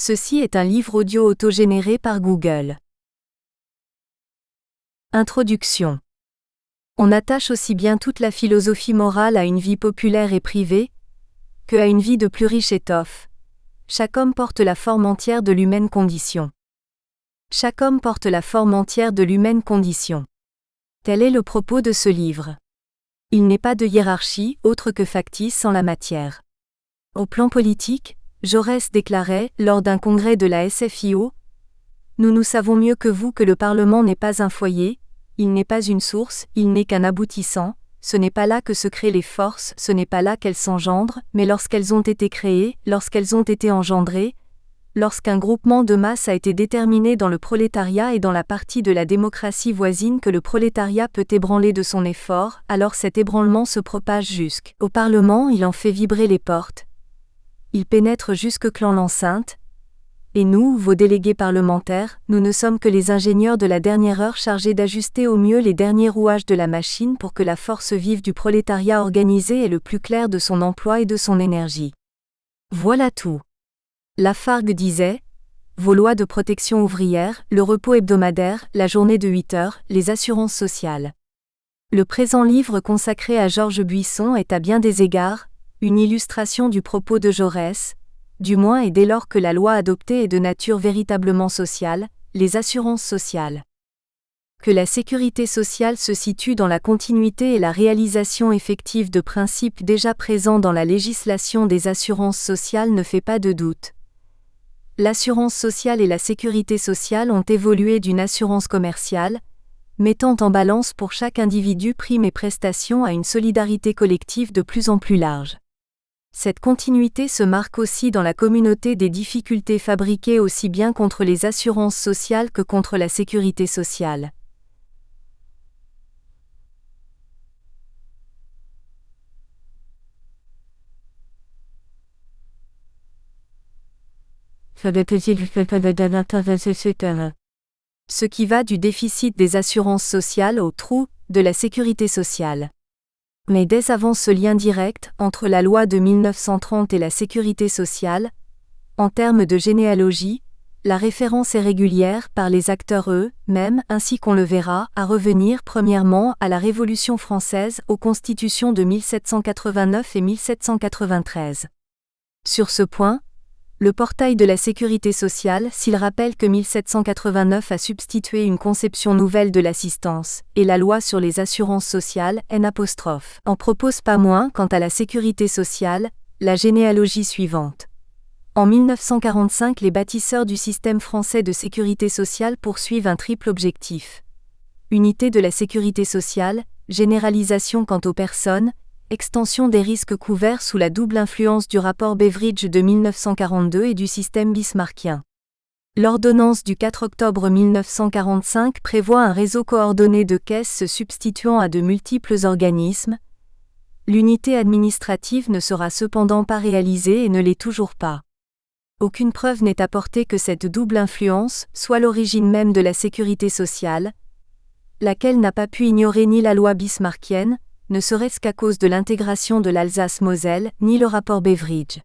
Ceci est un livre audio autogénéré par Google. Introduction. On attache aussi bien toute la philosophie morale à une vie populaire et privée, que à une vie de plus riche étoffe. Chaque homme porte la forme entière de l'humaine condition. Chaque homme porte la forme entière de l'humaine condition. Tel est le propos de ce livre. Il n'est pas de hiérarchie, autre que factice en la matière. Au plan politique, Jaurès déclarait, lors d'un congrès de la SFIO, « Nous savons mieux que vous que le Parlement n'est pas un foyer, il n'est pas une source, il n'est qu'un aboutissant, ce n'est pas là que se créent les forces, ce n'est pas là qu'elles s'engendrent, mais lorsqu'elles ont été créées, lorsqu'elles ont été engendrées, lorsqu'un groupement de masse a été déterminé dans le prolétariat et dans la partie de la démocratie voisine que le prolétariat peut ébranler de son effort, alors cet ébranlement se propage jusqu'au Parlement, il en fait vibrer les portes. Il pénètre jusque clan l'enceinte, et nous, vos délégués parlementaires, nous ne sommes que les ingénieurs de la dernière heure chargés d'ajuster au mieux les derniers rouages de la machine pour que la force vive du prolétariat organisé ait le plus clair de son emploi et de son énergie. Voilà tout. Lafargue disait, vos lois de protection ouvrière, le repos hebdomadaire, la journée de 8 heures, les assurances sociales. Le présent livre consacré à Georges Buisson est à bien des égards, une illustration du propos de Jaurès, du moins et dès lors que la loi adoptée est de nature véritablement sociale, les assurances sociales. Que la sécurité sociale se situe dans la continuité et la réalisation effective de principes déjà présents dans la législation des assurances sociales ne fait pas de doute. L'assurance sociale et la sécurité sociale ont évolué d'une assurance commerciale, mettant en balance pour chaque individu primes et prestations à une solidarité collective de plus en plus large. Cette continuité se marque aussi dans la communauté des difficultés fabriquées aussi bien contre les assurances sociales que contre la sécurité sociale. Ce qui va du déficit des assurances sociales au trou de la sécurité sociale. Mais dès avant ce lien direct entre la loi de 1930 et la sécurité sociale, en termes de généalogie, la référence est régulière par les acteurs eux-mêmes, ainsi qu'on le verra, à revenir premièrement à la Révolution française, aux constitutions de 1789 et 1793. Sur ce point, le portail de la sécurité sociale, s'il rappelle que 1789 a substitué une conception nouvelle de l'assistance, et la loi sur les assurances sociales, en propose pas moins quant à la sécurité sociale, la généalogie suivante. En 1945, les bâtisseurs du système français de sécurité sociale poursuivent un triple objectif. Unité de la sécurité sociale, généralisation quant aux personnes, extension des risques couverts sous la double influence du rapport Beveridge de 1942 et du système bismarckien. L'ordonnance du 4 octobre 1945 prévoit un réseau coordonné de caisses se substituant à de multiples organismes. L'unité administrative ne sera cependant pas réalisée et ne l'est toujours pas. Aucune preuve n'est apportée que cette double influence soit l'origine même de la sécurité sociale, laquelle n'a pas pu ignorer ni la loi bismarckienne, ne serait-ce qu'à cause de l'intégration de l'Alsace-Moselle, ni le rapport Beveridge.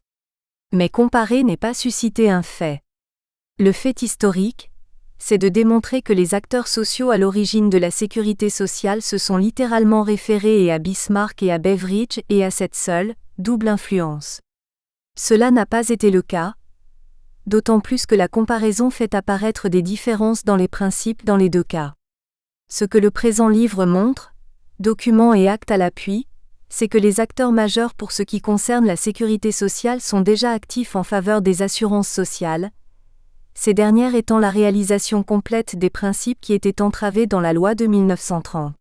Mais comparer n'est pas susciter un fait. Le fait historique, c'est de démontrer que les acteurs sociaux à l'origine de la sécurité sociale se sont littéralement référés et à Bismarck et à Beveridge et à cette seule, double influence. Cela n'a pas été le cas, d'autant plus que la comparaison fait apparaître des différences dans les principes dans les deux cas. Ce que le présent livre montre, documents et actes à l'appui, c'est que les acteurs majeurs pour ce qui concerne la sécurité sociale sont déjà actifs en faveur des assurances sociales, ces dernières étant la réalisation complète des principes qui étaient entravés dans la loi de 1930.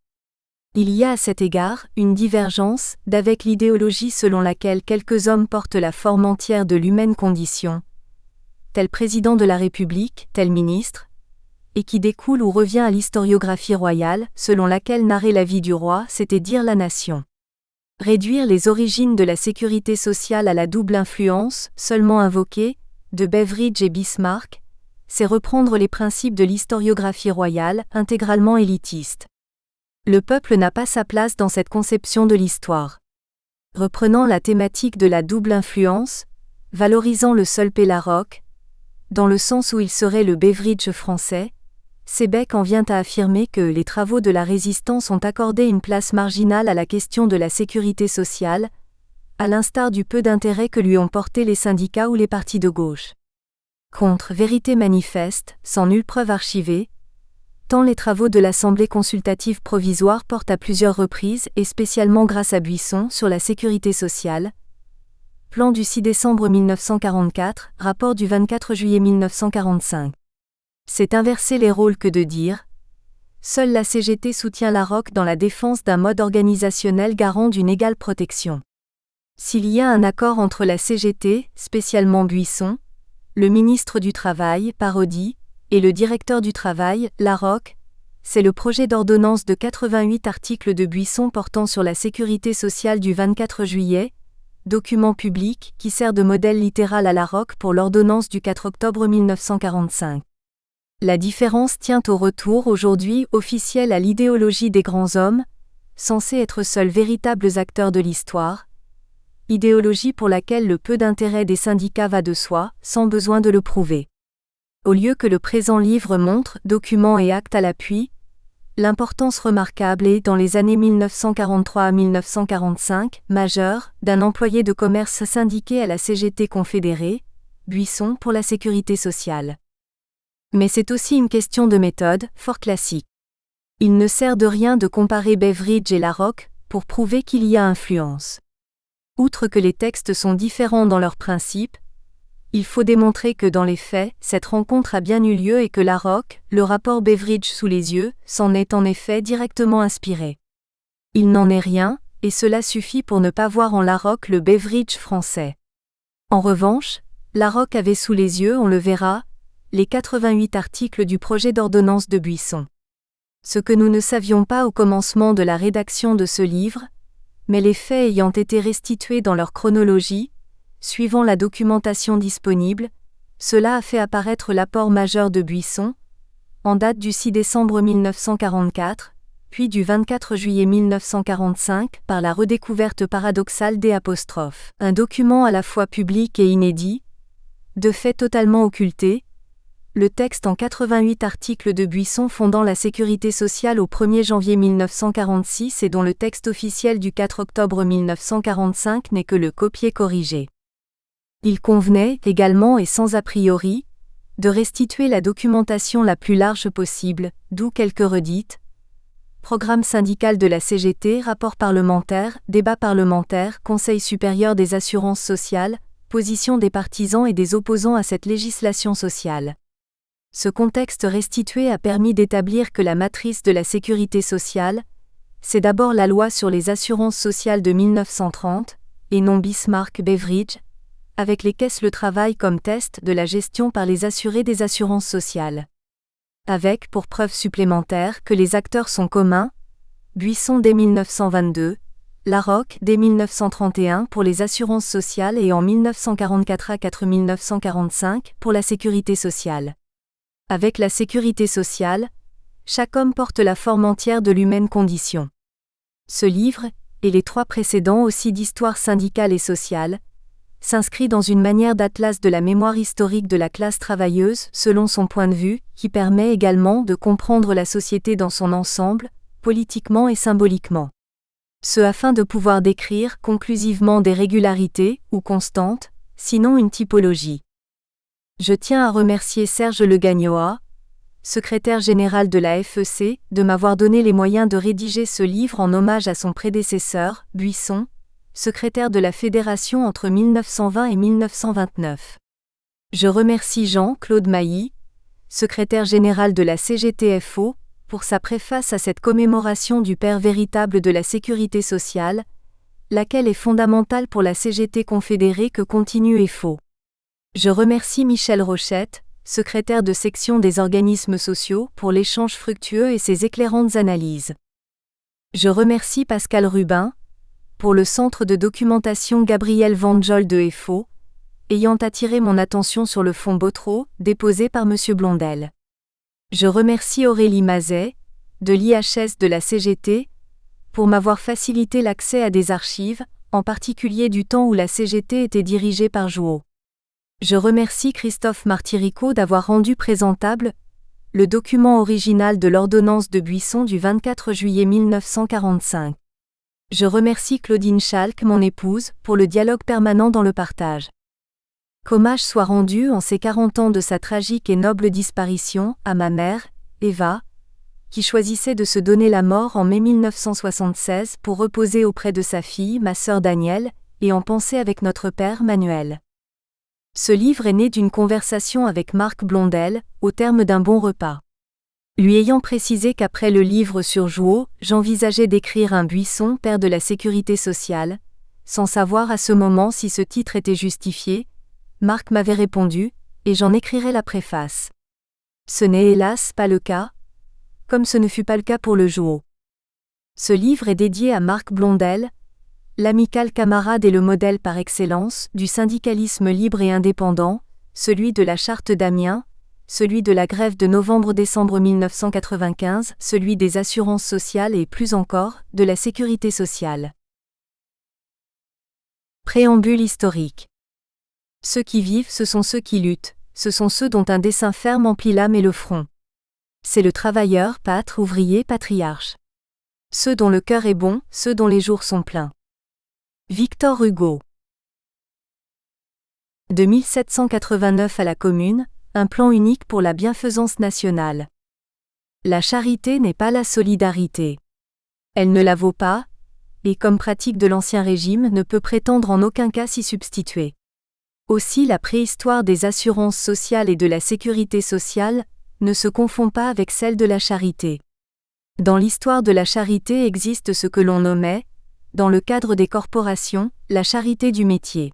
Il y a à cet égard une divergence d'avec l'idéologie selon laquelle quelques hommes portent la forme entière de l'humaine condition, tel président de la République, tel ministre, et qui découle ou revient à l'historiographie royale, selon laquelle narrer la vie du roi, c'était dire la nation. Réduire les origines de la sécurité sociale à la double influence, seulement invoquée, de Beveridge et Bismarck, c'est reprendre les principes de l'historiographie royale, intégralement élitiste. Le peuple n'a pas sa place dans cette conception de l'histoire. Reprenant la thématique de la double influence, valorisant le seul Pélaroque, dans le sens où il serait le Beveridge français, Sébec en vient à affirmer que les travaux de la résistance ont accordé une place marginale à la question de la sécurité sociale, à l'instar du peu d'intérêt que lui ont porté les syndicats ou les partis de gauche. Contre vérité manifeste, sans nulle preuve archivée, tant les travaux de l'Assemblée consultative provisoire portent à plusieurs reprises et spécialement grâce à Buisson sur la sécurité sociale. Plan du 6 décembre 1944, rapport du 24 juillet 1945. C'est inverser les rôles que de dire « Seule la CGT soutient la ROC dans la défense d'un mode organisationnel garant d'une égale protection ». S'il y a un accord entre la CGT, spécialement Buisson, le ministre du Travail, Parodi, et le directeur du Travail, Larocque, c'est le projet d'ordonnance de 88 articles de Buisson portant sur la sécurité sociale du 24 juillet, document public qui sert de modèle littéral à Larocque pour l'ordonnance du 4 octobre 1945. La différence tient au retour aujourd'hui officiel à l'idéologie des grands hommes, censés être seuls véritables acteurs de l'histoire, idéologie pour laquelle le peu d'intérêt des syndicats va de soi, sans besoin de le prouver. Au lieu que le présent livre montre, documents et actes à l'appui, l'importance remarquable et, dans les années 1943 à 1945, majeure, d'un employé de commerce syndiqué à la CGT confédérée, Buisson pour la sécurité sociale. Mais c'est aussi une question de méthode, fort classique. Il ne sert de rien de comparer Beveridge et Larocque pour prouver qu'il y a influence. Outre que les textes sont différents dans leurs principes, il faut démontrer que dans les faits, cette rencontre a bien eu lieu et que Larocque, le rapport Beveridge sous les yeux, s'en est en effet directement inspiré. Il n'en est rien, et cela suffit pour ne pas voir en Larocque le Beveridge français. En revanche, Larocque avait sous les yeux, on le verra, les 88 articles du projet d'ordonnance de Buisson. Ce que nous ne savions pas au commencement de la rédaction de ce livre, mais les faits ayant été restitués dans leur chronologie, suivant la documentation disponible, cela a fait apparaître l'apport majeur de Buisson, en date du 6 décembre 1944, puis du 24 juillet 1945 par la redécouverte paradoxale des apostrophes. Un document à la fois public et inédit, de fait totalement occulté, le texte en 88 articles de Buisson fondant la sécurité sociale au 1er janvier 1946 et dont le texte officiel du 4 octobre 1945 n'est que le copier-corriger. Il convenait, également et sans a priori, de restituer la documentation la plus large possible, d'où quelques redites. Programme syndical de la CGT, rapport parlementaire, débat parlementaire, Conseil supérieur des assurances sociales, position des partisans et des opposants à cette législation sociale. Ce contexte restitué a permis d'établir que la matrice de la sécurité sociale, c'est d'abord la loi sur les assurances sociales de 1930, et non Bismarck-Beveridge, avec les caisses le travail comme test de la gestion par les assurés des assurances sociales. Avec, pour preuve supplémentaire, que les acteurs sont communs, Buisson dès 1922, Larocque dès 1931 pour les assurances sociales et en 1944 à 1945 pour la sécurité sociale. Avec la sécurité sociale, chaque homme porte la forme entière de l'humaine condition. Ce livre, et les 3 précédents aussi d'histoire syndicale et sociale, s'inscrit dans une manière d'atlas de la mémoire historique de la classe travailleuse selon son point de vue, qui permet également de comprendre la société dans son ensemble, politiquement et symboliquement. Ce afin de pouvoir décrire conclusivement des régularités, ou constantes, sinon une typologie. Je tiens à remercier Serge Le Gagnoa, secrétaire général de la FEC, de m'avoir donné les moyens de rédiger ce livre en hommage à son prédécesseur, Buisson, secrétaire de la Fédération entre 1920 et 1929. Je remercie Jean-Claude Mailly, secrétaire général de la CGTFO, pour sa préface à cette commémoration du père véritable de la sécurité sociale, laquelle est fondamentale pour la CGT confédérée que continue FO. Je remercie Michel Rochette, secrétaire de section des organismes sociaux, pour l'échange fructueux et ses éclairantes analyses. Je remercie Pascal Rubin, pour le centre de documentation Gabriel Vanjol de FO, ayant attiré mon attention sur le fonds Botreau, déposé par M. Blondel. Je remercie Aurélie Mazet, de l'IHS de la CGT, pour m'avoir facilité l'accès à des archives, en particulier du temps où la CGT était dirigée par Jouot. Je remercie Christophe Martirico d'avoir rendu présentable le document original de l'ordonnance de Buisson du 24 juillet 1945. Je remercie Claudine Schalk, mon épouse, pour le dialogue permanent dans le partage. Qu'hommage soit rendu en ces 40 ans de sa tragique et noble disparition à ma mère, Eva, qui choisissait de se donner la mort en mai 1976 pour reposer auprès de sa fille, ma sœur Danielle, et en pensée avec notre père Manuel. Ce livre est né d'une conversation avec Marc Blondel, au terme d'un bon repas. Lui ayant précisé qu'après le livre sur Jouot, j'envisageais d'écrire un Buisson, père de la sécurité sociale, sans savoir à ce moment si ce titre était justifié, Marc m'avait répondu, et j'en écrirai la préface. Ce n'est hélas pas le cas, comme ce ne fut pas le cas pour le Jouot. Ce livre est dédié à Marc Blondel, l'amical camarade et le modèle par excellence du syndicalisme libre et indépendant, celui de la Charte d'Amiens, celui de la grève de novembre-décembre 1995, celui des assurances sociales et plus encore, de la sécurité sociale. Préambule historique. Ceux qui vivent, ce sont ceux qui luttent, ce sont ceux dont un dessein ferme emplit l'âme et le front. C'est le travailleur, pâtre, ouvrier, patriarche. Ceux dont le cœur est bon, ceux dont les jours sont pleins. Victor Hugo. De 1789 à la Commune, un plan unique pour la bienfaisance nationale. La charité n'est pas la solidarité. Elle ne la vaut pas, et comme pratique de l'Ancien Régime ne peut prétendre en aucun cas s'y substituer. Aussi la préhistoire des assurances sociales et de la sécurité sociale ne se confond pas avec celle de la charité. Dans l'histoire de la charité existe ce que l'on nommait, dans le cadre des corporations, la charité du métier.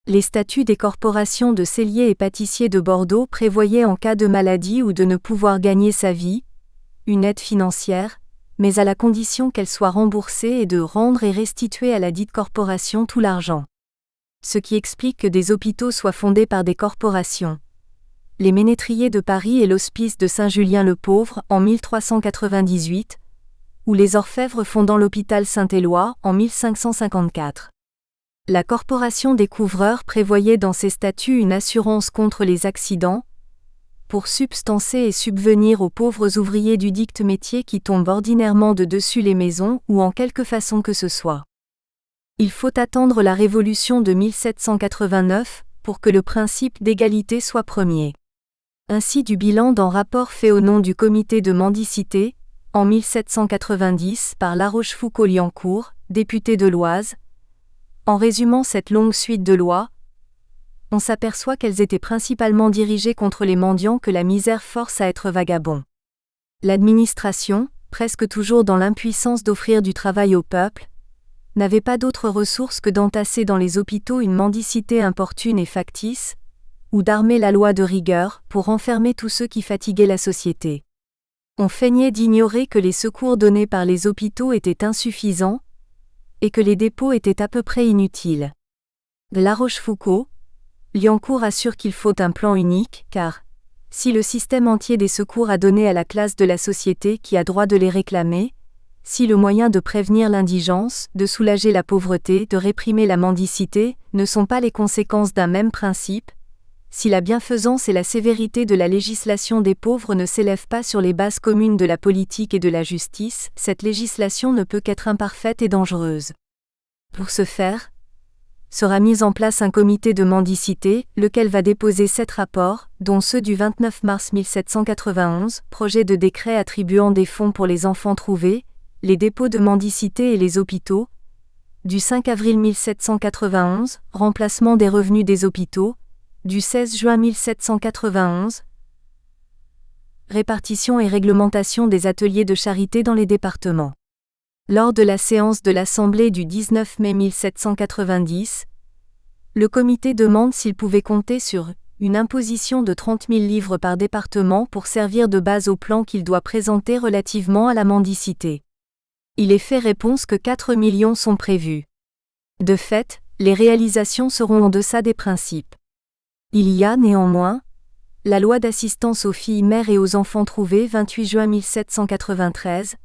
Les statuts des corporations de celliers et pâtissiers de Bordeaux prévoyaient en cas de maladie ou de ne pouvoir gagner sa vie, une aide financière, mais à la condition qu'elle soit remboursée et de rendre et restituer à la dite corporation tout l'argent. Ce qui explique que des hôpitaux soient fondés par des corporations. Les Ménétriers de Paris et l'Hospice de Saint-Julien-le-Pauvre en 1398, ou les Orfèvres fondant l'hôpital Saint-Éloi en 1554. La Corporation des couvreurs prévoyait dans ses statuts une assurance contre les accidents, pour substancer et subvenir aux pauvres ouvriers du dict métier qui tombent ordinairement de dessus les maisons ou en quelque façon que ce soit. Il faut attendre la Révolution de 1789 pour que le principe d'égalité soit premier. Ainsi du bilan d'un rapport fait au nom du comité de mendicité, en 1790 par La Rochefoucauld-Liancourt, député de l'Oise. En résumant cette longue suite de lois, on s'aperçoit qu'elles étaient principalement dirigées contre les mendiants que la misère force à être vagabonds. L'administration, presque toujours dans l'impuissance d'offrir du travail au peuple, n'avait pas d'autre ressource que d'entasser dans les hôpitaux une mendicité importune et factice, ou d'armer la loi de rigueur pour enfermer tous ceux qui fatiguaient la société. On feignait d'ignorer que les secours donnés par les hôpitaux étaient insuffisants, et que les dépôts étaient à peu près inutiles. La Rochefoucauld, Liancourt assure qu'il faut un plan unique, car, si le système entier des secours a donné à la classe de la société qui a droit de les réclamer, si le moyen de prévenir l'indigence, de soulager la pauvreté, de réprimer la mendicité, ne sont pas les conséquences d'un même principe, si la bienfaisance et la sévérité de la législation des pauvres ne s'élèvent pas sur les bases communes de la politique et de la justice, cette législation ne peut qu'être imparfaite et dangereuse. Pour ce faire, sera mis en place un comité de mendicité, lequel va déposer 7 rapports, dont ceux du 29 mars 1791, projet de décret attribuant des fonds pour les enfants trouvés, les dépôts de mendicité et les hôpitaux, du 5 avril 1791, remplacement des revenus des hôpitaux, du 16 juin 1791, répartition et réglementation des ateliers de charité dans les départements. Lors de la séance de l'Assemblée du 19 mai 1790, le comité demande s'il pouvait compter sur une imposition de 30 000 livres par département pour servir de base au plan qu'il doit présenter relativement à la mendicité. Il est fait réponse que 4 millions sont prévus. De fait, les réalisations seront en deçà des principes. Il y a néanmoins la loi d'assistance aux filles mères et aux enfants trouvés 28 juin 1793,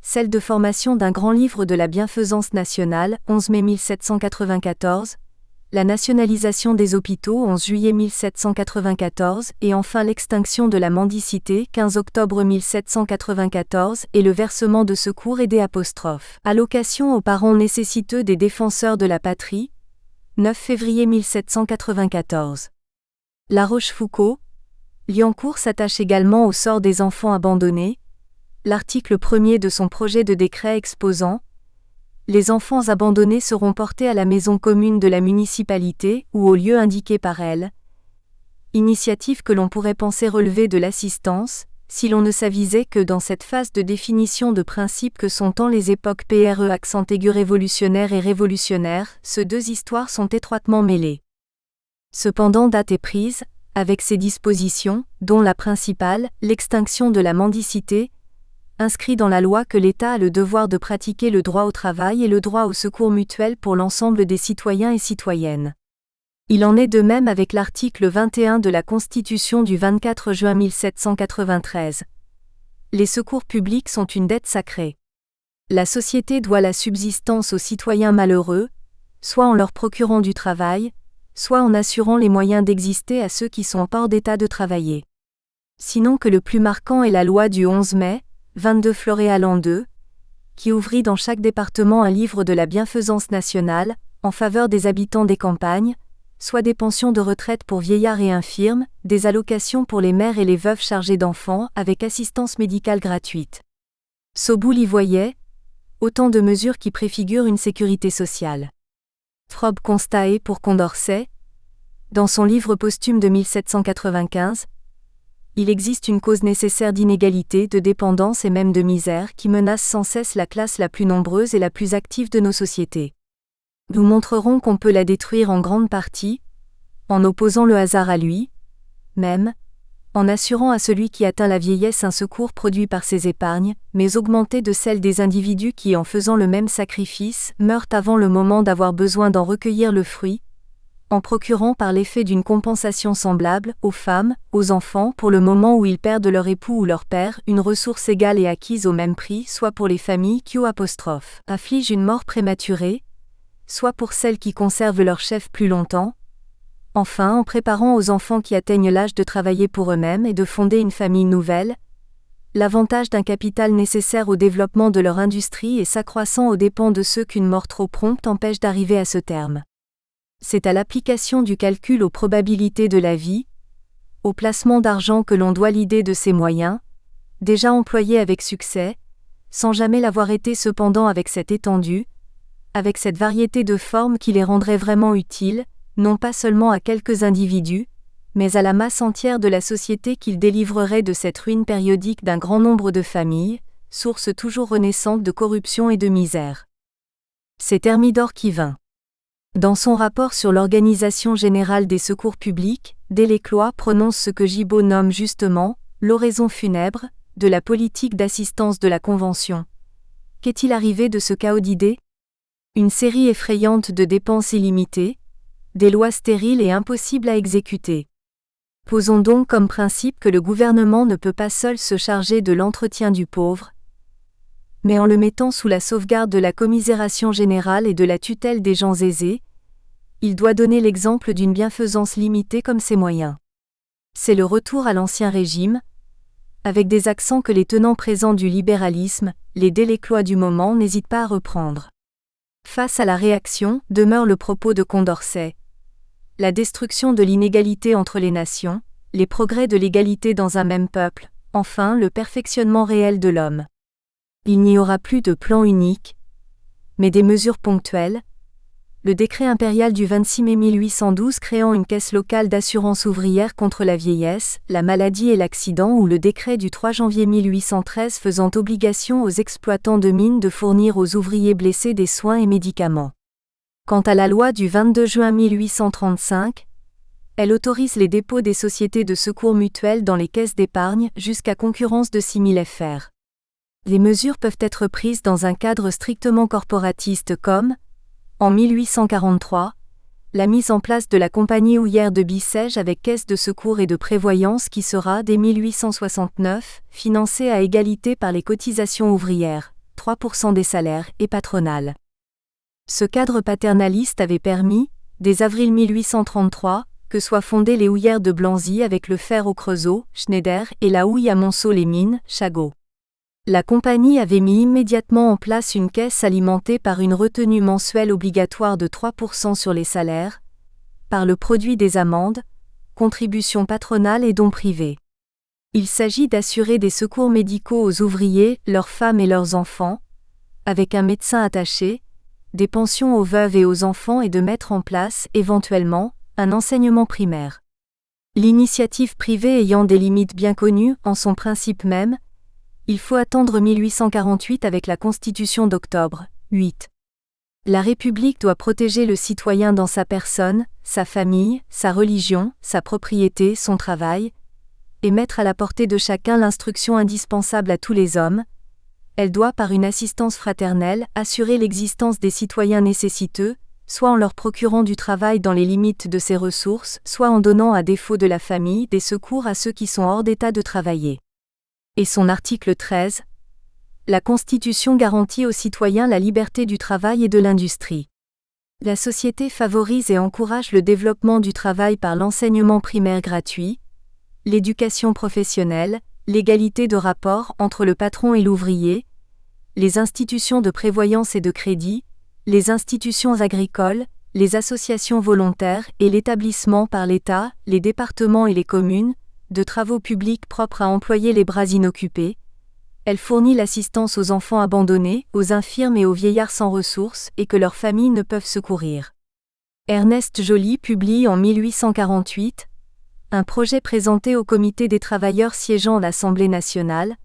celle de formation d'un grand livre de la bienfaisance nationale 11 mai 1794, la nationalisation des hôpitaux 11 juillet 1794 et enfin l'extinction de la mendicité 15 octobre 1794 et le versement de secours et des allocations aux parents nécessiteux des défenseurs de la patrie 9 février 1794. La Rochefoucauld, Liancourt s'attache également au sort des enfants abandonnés, l'article 1er de son projet de décret exposant les enfants abandonnés seront portés à la maison commune de la municipalité ou au lieu indiqué par elle. Initiative que l'on pourrait penser relever de l'assistance, si l'on ne s'avisait que dans cette phase de définition de principes que sont tant les époques PRE accent aigu révolutionnaire et révolutionnaire, ces deux histoires sont étroitement mêlées. Cependant date est prise, avec ces dispositions, dont la principale, l'extinction de la mendicité, inscrit dans la loi que l'État a le devoir de pratiquer le droit au travail et le droit au secours mutuel pour l'ensemble des citoyens et citoyennes. Il en est de même avec l'article 21 de la Constitution du 24 juin 1793. Les secours publics sont une dette sacrée. La société doit la subsistance aux citoyens malheureux, soit en leur procurant du travail, soit en assurant les moyens d'exister à ceux qui sont hors d'état de travailler. Sinon que le plus marquant est la loi du 11 mai, 22 Floréal l'an 2, qui ouvrit dans chaque département un livre de la bienfaisance nationale, en faveur des habitants des campagnes, soit des pensions de retraite pour vieillards et infirmes, des allocations pour les mères et les veuves chargées d'enfants avec assistance médicale gratuite. Soboul y voyait autant de mesures qui préfigurent une sécurité sociale. Frobe constatait pour Condorcet, dans son livre posthume de 1795, il existe une cause nécessaire d'inégalité, de dépendance et même de misère qui menace sans cesse la classe la plus nombreuse et la plus active de nos sociétés. Nous montrerons qu'on peut la détruire en grande partie, en opposant le hasard à lui, même, en assurant à celui qui atteint la vieillesse un secours produit par ses épargnes, mais augmenté de celle des individus qui, en faisant le même sacrifice, meurent avant le moment d'avoir besoin d'en recueillir le fruit, en procurant par l'effet d'une compensation semblable, aux femmes, aux enfants pour le moment où ils perdent leur époux ou leur père, une ressource égale et acquise au même prix, soit pour les familles qui affligent une mort prématurée, soit pour celles qui conservent leur chef plus longtemps, enfin en préparant aux enfants qui atteignent l'âge de travailler pour eux-mêmes et de fonder une famille nouvelle, l'avantage d'un capital nécessaire au développement de leur industrie et s'accroissant aux dépens de ceux qu'une mort trop prompte empêche d'arriver à ce terme. C'est à l'application du calcul aux probabilités de la vie, au placement d'argent que l'on doit l'idée de ces moyens, déjà employés avec succès, sans jamais l'avoir été cependant avec cette étendue, avec cette variété de formes qui les rendrait vraiment utiles, non pas seulement à quelques individus, mais à la masse entière de la société qu'ils délivreraient de cette ruine périodique d'un grand nombre de familles, source toujours renaissante de corruption et de misère. C'est Thermidor qui vint. Dans son rapport sur l'organisation générale des secours publics, Delescloz prononce ce que Gibault nomme justement l'oraison funèbre de la politique d'assistance de la Convention. Qu'est-il arrivé de ce chaos d'idées ? Une série effrayante de dépenses illimitées, des lois stériles et impossibles à exécuter. Posons donc comme principe que le gouvernement ne peut pas seul se charger de l'entretien du pauvre, mais en le mettant sous la sauvegarde de la commisération générale et de la tutelle des gens aisés, il doit donner l'exemple d'une bienfaisance limitée comme ses moyens. C'est le retour à l'ancien régime, avec des accents que les tenants présents du libéralisme, les Delescloz du moment n'hésitent pas à reprendre. Face à la réaction, demeure le propos de Condorcet. La destruction de l'inégalité entre les nations, les progrès de l'égalité dans un même peuple, enfin le perfectionnement réel de l'homme. Il n'y aura plus de plan unique, mais des mesures ponctuelles. Le décret impérial du 26 mai 1812 créant une caisse locale d'assurance ouvrière contre la vieillesse, la maladie et l'accident ou le décret du 3 janvier 1813 faisant obligation aux exploitants de mines de fournir aux ouvriers blessés des soins et médicaments. Quant à la loi du 22 juin 1835, elle autorise les dépôts des sociétés de secours mutuels dans les caisses d'épargne jusqu'à concurrence de 6 000 fr. Les mesures peuvent être prises dans un cadre strictement corporatiste comme, en 1843, la mise en place de la compagnie houillère de Bicêtre avec caisse de secours et de prévoyance qui sera, dès 1869, financée à égalité par les cotisations ouvrières, 3% des salaires, et patronales. Ce cadre paternaliste avait permis, Dès avril 1833, que soient fondées les houillères de Blanzy avec le fer au Creusot, Schneider, et la houille à Monceau-les-Mines, Chagot. La compagnie avait mis immédiatement en place une caisse alimentée par une retenue mensuelle obligatoire de 3% sur les salaires, par le produit des amendes, contributions patronales et dons privés. Il s'agit d'assurer des secours médicaux aux ouvriers, leurs femmes et leurs enfants, avec un médecin attaché, des pensions aux veuves et aux enfants et de mettre en place, éventuellement, un enseignement primaire. L'initiative privée ayant des limites bien connues en son principe même, il faut attendre 1848 avec la Constitution d'octobre, 8. La République doit protéger le citoyen dans sa personne, sa famille, sa religion, sa propriété, son travail, et mettre à la portée de chacun l'instruction indispensable à tous les hommes. Elle doit, par une assistance fraternelle, assurer l'existence des citoyens nécessiteux, soit en leur procurant du travail dans les limites de ses ressources, soit en donnant à défaut de la famille des secours à ceux qui sont hors d'état de travailler. Et son article 13. La Constitution garantit aux citoyens la liberté du travail et de l'industrie. La société favorise et encourage le développement du travail par l'enseignement primaire gratuit, l'éducation professionnelle, l'égalité de rapport entre le patron et l'ouvrier, les institutions de prévoyance et de crédit, les institutions agricoles, les associations volontaires et l'établissement par l'État, les départements et les communes, de travaux publics propres à employer les bras inoccupés. Elle fournit l'assistance aux enfants abandonnés, aux infirmes et aux vieillards sans ressources et que leurs familles ne peuvent secourir. Ernest Joly publie en 1848 un projet présenté au Comité des travailleurs siégeant à l'Assemblée nationale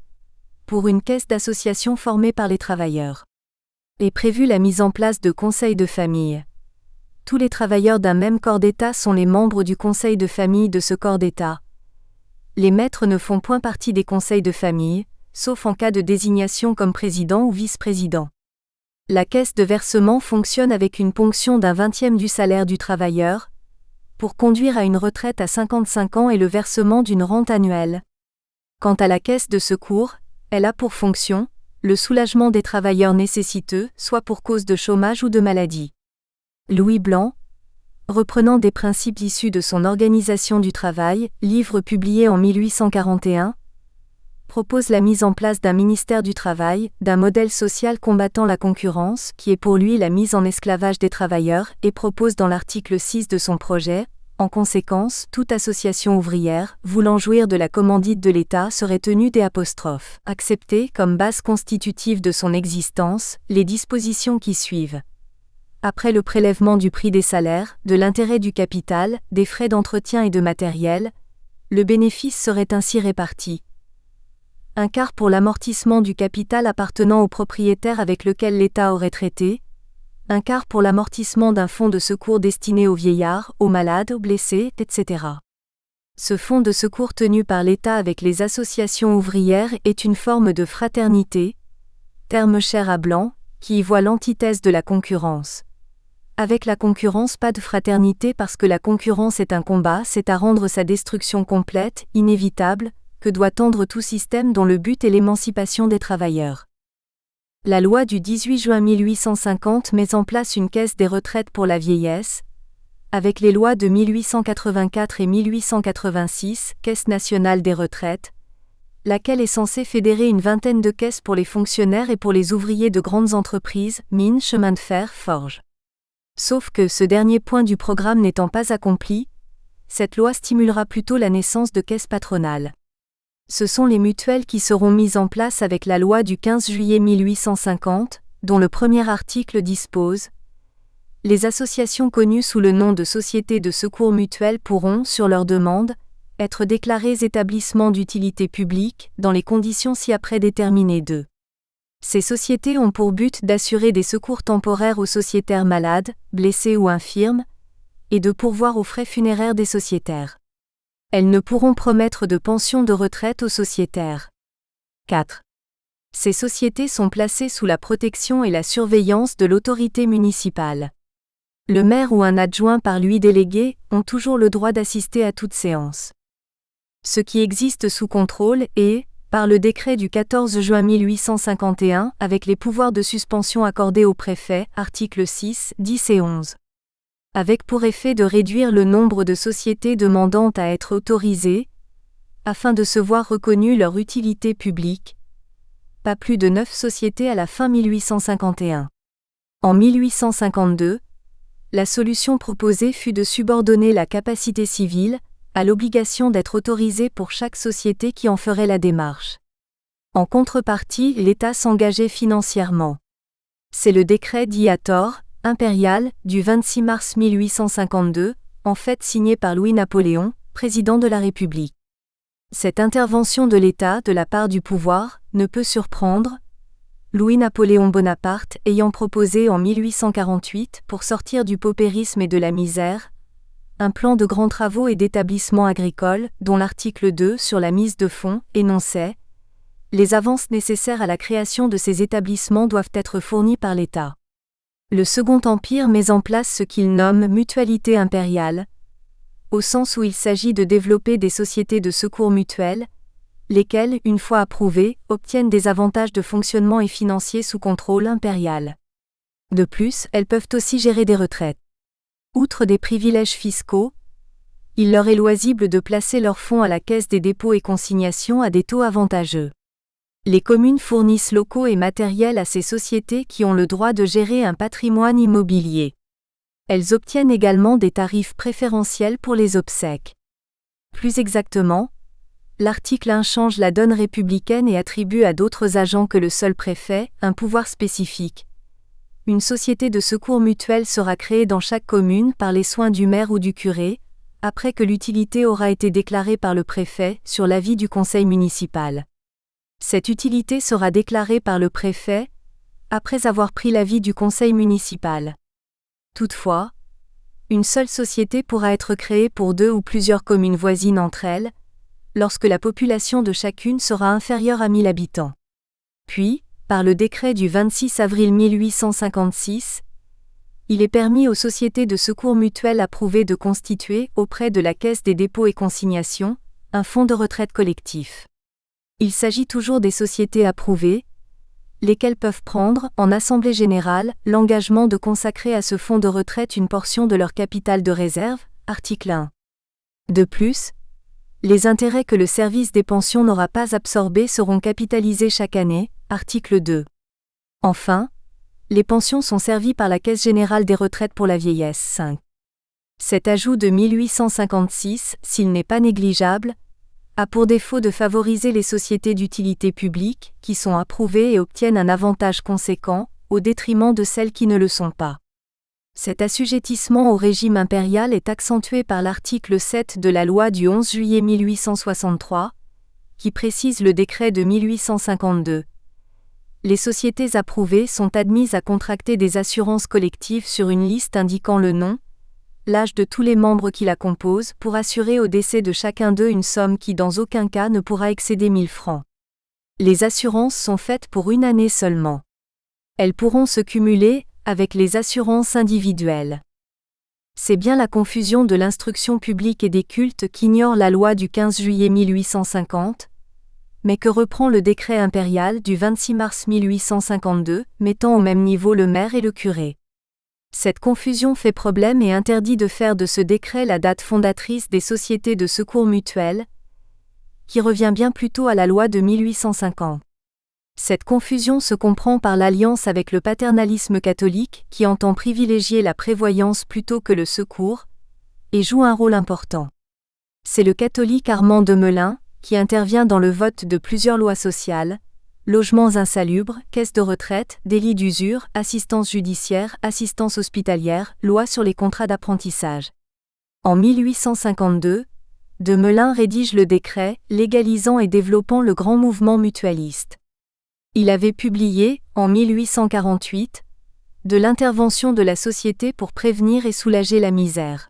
pour une caisse d'association formée par les travailleurs. Est prévue la mise en place de conseils de famille. Tous les travailleurs d'un même corps d'État sont les membres du conseil de famille de ce corps d'État. Les maîtres ne font point partie des conseils de famille, sauf en cas de désignation comme président ou vice-président. La caisse de versement fonctionne avec une ponction d'un 20e du salaire du travailleur, pour conduire à une retraite à 55 ans et le versement d'une rente annuelle. Quant à la caisse de secours, elle a pour fonction le soulagement des travailleurs nécessiteux, soit pour cause de chômage ou de maladie. Louis Blanc, reprenant des principes issus de son Organisation du travail, livre publié en 1841, propose la mise en place d'un ministère du travail, d'un modèle social combattant la concurrence, qui est pour lui la mise en esclavage des travailleurs, et propose dans l'article 6 de son projet, en conséquence, toute association ouvrière, voulant jouir de la commandite de l'État serait tenue d'accepter comme base constitutive de son existence, les dispositions qui suivent. Après le prélèvement du prix des salaires, de l'intérêt du capital, des frais d'entretien et de matériel, le bénéfice serait ainsi réparti. Un quart pour l'amortissement du capital appartenant au propriétaire avec lequel l'État aurait traité, un quart pour l'amortissement d'un fonds de secours destiné aux vieillards, aux malades, aux blessés, etc. Ce fonds de secours tenu par l'État avec les associations ouvrières est une forme de fraternité, terme cher à Blanc, qui y voit l'antithèse de la concurrence. Avec la concurrence, pas de fraternité parce que la concurrence est un combat, c'est à rendre sa destruction complète, inévitable, que doit tendre tout système dont le but est l'émancipation des travailleurs. La loi du 18 juin 1850 met en place une caisse des retraites pour la vieillesse, avec les lois de 1884 et 1886, Caisse nationale des retraites, laquelle est censée fédérer une vingtaine de caisses pour les fonctionnaires et pour les ouvriers de grandes entreprises, mines, chemins de fer, forges. Sauf que, ce dernier point du programme n'étant pas accompli, cette loi stimulera plutôt la naissance de caisses patronales. Ce sont les mutuelles qui seront mises en place avec la loi du 15 juillet 1850, dont le premier article dispose « Les associations connues sous le nom de sociétés de secours mutuels pourront, sur leur demande, être déclarées établissements d'utilité publique, dans les conditions ci-après déterminées d'eux. Ces sociétés ont pour but d'assurer des secours temporaires aux sociétaires malades, blessés ou infirmes, et de pourvoir aux frais funéraires des sociétaires. Elles ne pourront promettre de pension de retraite aux sociétaires. 4. Ces sociétés sont placées sous la protection et la surveillance de l'autorité municipale. Le maire ou un adjoint par lui délégué ont toujours le droit d'assister à toute séance. Ce qui existe sous contrôle est, par le décret du 14 juin 1851, avec les pouvoirs de suspension accordés au préfet, articles 6, 10 et 11. avec pour effet de réduire le nombre de sociétés demandant à être autorisées, afin de se voir reconnue leur utilité publique. Pas plus de 9 sociétés à la fin 1851. En 1852, la solution proposée fut de subordonner la capacité civile à l'obligation d'être autorisée pour chaque société qui en ferait la démarche. En contrepartie, l'État s'engageait financièrement. C'est le décret dit à tort, impérial, du 26 mars 1852, en fait signé par Louis-Napoléon, président de la République. Cette intervention de l'État de la part du pouvoir ne peut surprendre, Louis-Napoléon Bonaparte ayant proposé en 1848, pour sortir du paupérisme et de la misère, un plan de grands travaux et d'établissements agricoles, dont l'article 2 sur la mise de fonds énonçait « Les avances nécessaires à la création de ces établissements doivent être fournies par l'État ». Le Second Empire met en place ce qu'il nomme mutualité impériale, au sens où il s'agit de développer des sociétés de secours mutuels, lesquelles, une fois approuvées, obtiennent des avantages de fonctionnement et financiers sous contrôle impérial. De plus, elles peuvent aussi gérer des retraites. Outre des privilèges fiscaux, il leur est loisible de placer leurs fonds à la Caisse des dépôts et consignations à des taux avantageux. Les communes fournissent locaux et matériels à ces sociétés qui ont le droit de gérer un patrimoine immobilier. Elles obtiennent également des tarifs préférentiels pour les obsèques. Plus exactement, l'article 1 change la donne républicaine et attribue à d'autres agents que le seul préfet un pouvoir spécifique. Une société de secours mutuel sera créée dans chaque commune par les soins du maire ou du curé, après que l'utilité aura été déclarée par le préfet sur l'avis du conseil municipal. Cette utilité sera déclarée par le préfet, après avoir pris l'avis du conseil municipal. Toutefois, une seule société pourra être créée pour 2 ou plusieurs communes voisines entre elles, lorsque la population de chacune sera inférieure à 1000 habitants. Puis, par le décret du 26 avril 1856, il est permis aux sociétés de secours mutuels approuvées de constituer, auprès de la Caisse des dépôts et consignations, un fonds de retraite collectif. Il s'agit toujours des sociétés approuvées, lesquelles peuvent prendre, en assemblée générale, l'engagement de consacrer à ce fonds de retraite une portion de leur capital de réserve, article 1. De plus, les intérêts que le service des pensions n'aura pas absorbés seront capitalisés chaque année, article 2. Enfin, les pensions sont servies par la Caisse générale des retraites pour la vieillesse, 5. Cet ajout de 1856, s'il n'est pas négligeable, a pour défaut de favoriser les sociétés d'utilité publique, qui sont approuvées et obtiennent un avantage conséquent, au détriment de celles qui ne le sont pas. Cet assujettissement au régime impérial est accentué par l'article 7 de la loi du 11 juillet 1863, qui précise le décret de 1852. Les sociétés approuvées sont admises à contracter des assurances collectives sur une liste indiquant le nom, l'âge de tous les membres qui la composent pour assurer au décès de chacun d'eux une somme qui dans aucun cas ne pourra excéder 1000 francs. Les assurances sont faites pour une année seulement. Elles pourront se cumuler avec les assurances individuelles. C'est bien la confusion de l'instruction publique et des cultes qu'ignore la loi du 15 juillet 1850, mais que reprend le décret impérial du 26 mars 1852, mettant au même niveau le maire et le curé. Cette confusion fait problème et interdit de faire de ce décret la date fondatrice des sociétés de secours mutuels, qui revient bien plutôt à la loi de 1850. Cette confusion se comprend par l'alliance avec le paternalisme catholique qui entend privilégier la prévoyance plutôt que le secours, et joue un rôle important. C'est le catholique Armand de Melun qui intervient dans le vote de plusieurs lois sociales, logements insalubres, caisses de retraite, délits d'usure, assistance judiciaire, assistance hospitalière, loi sur les contrats d'apprentissage. En 1852, de Melun rédige le décret légalisant et développant le grand mouvement mutualiste. Il avait publié, en 1848, de l'intervention de la société pour prévenir et soulager la misère.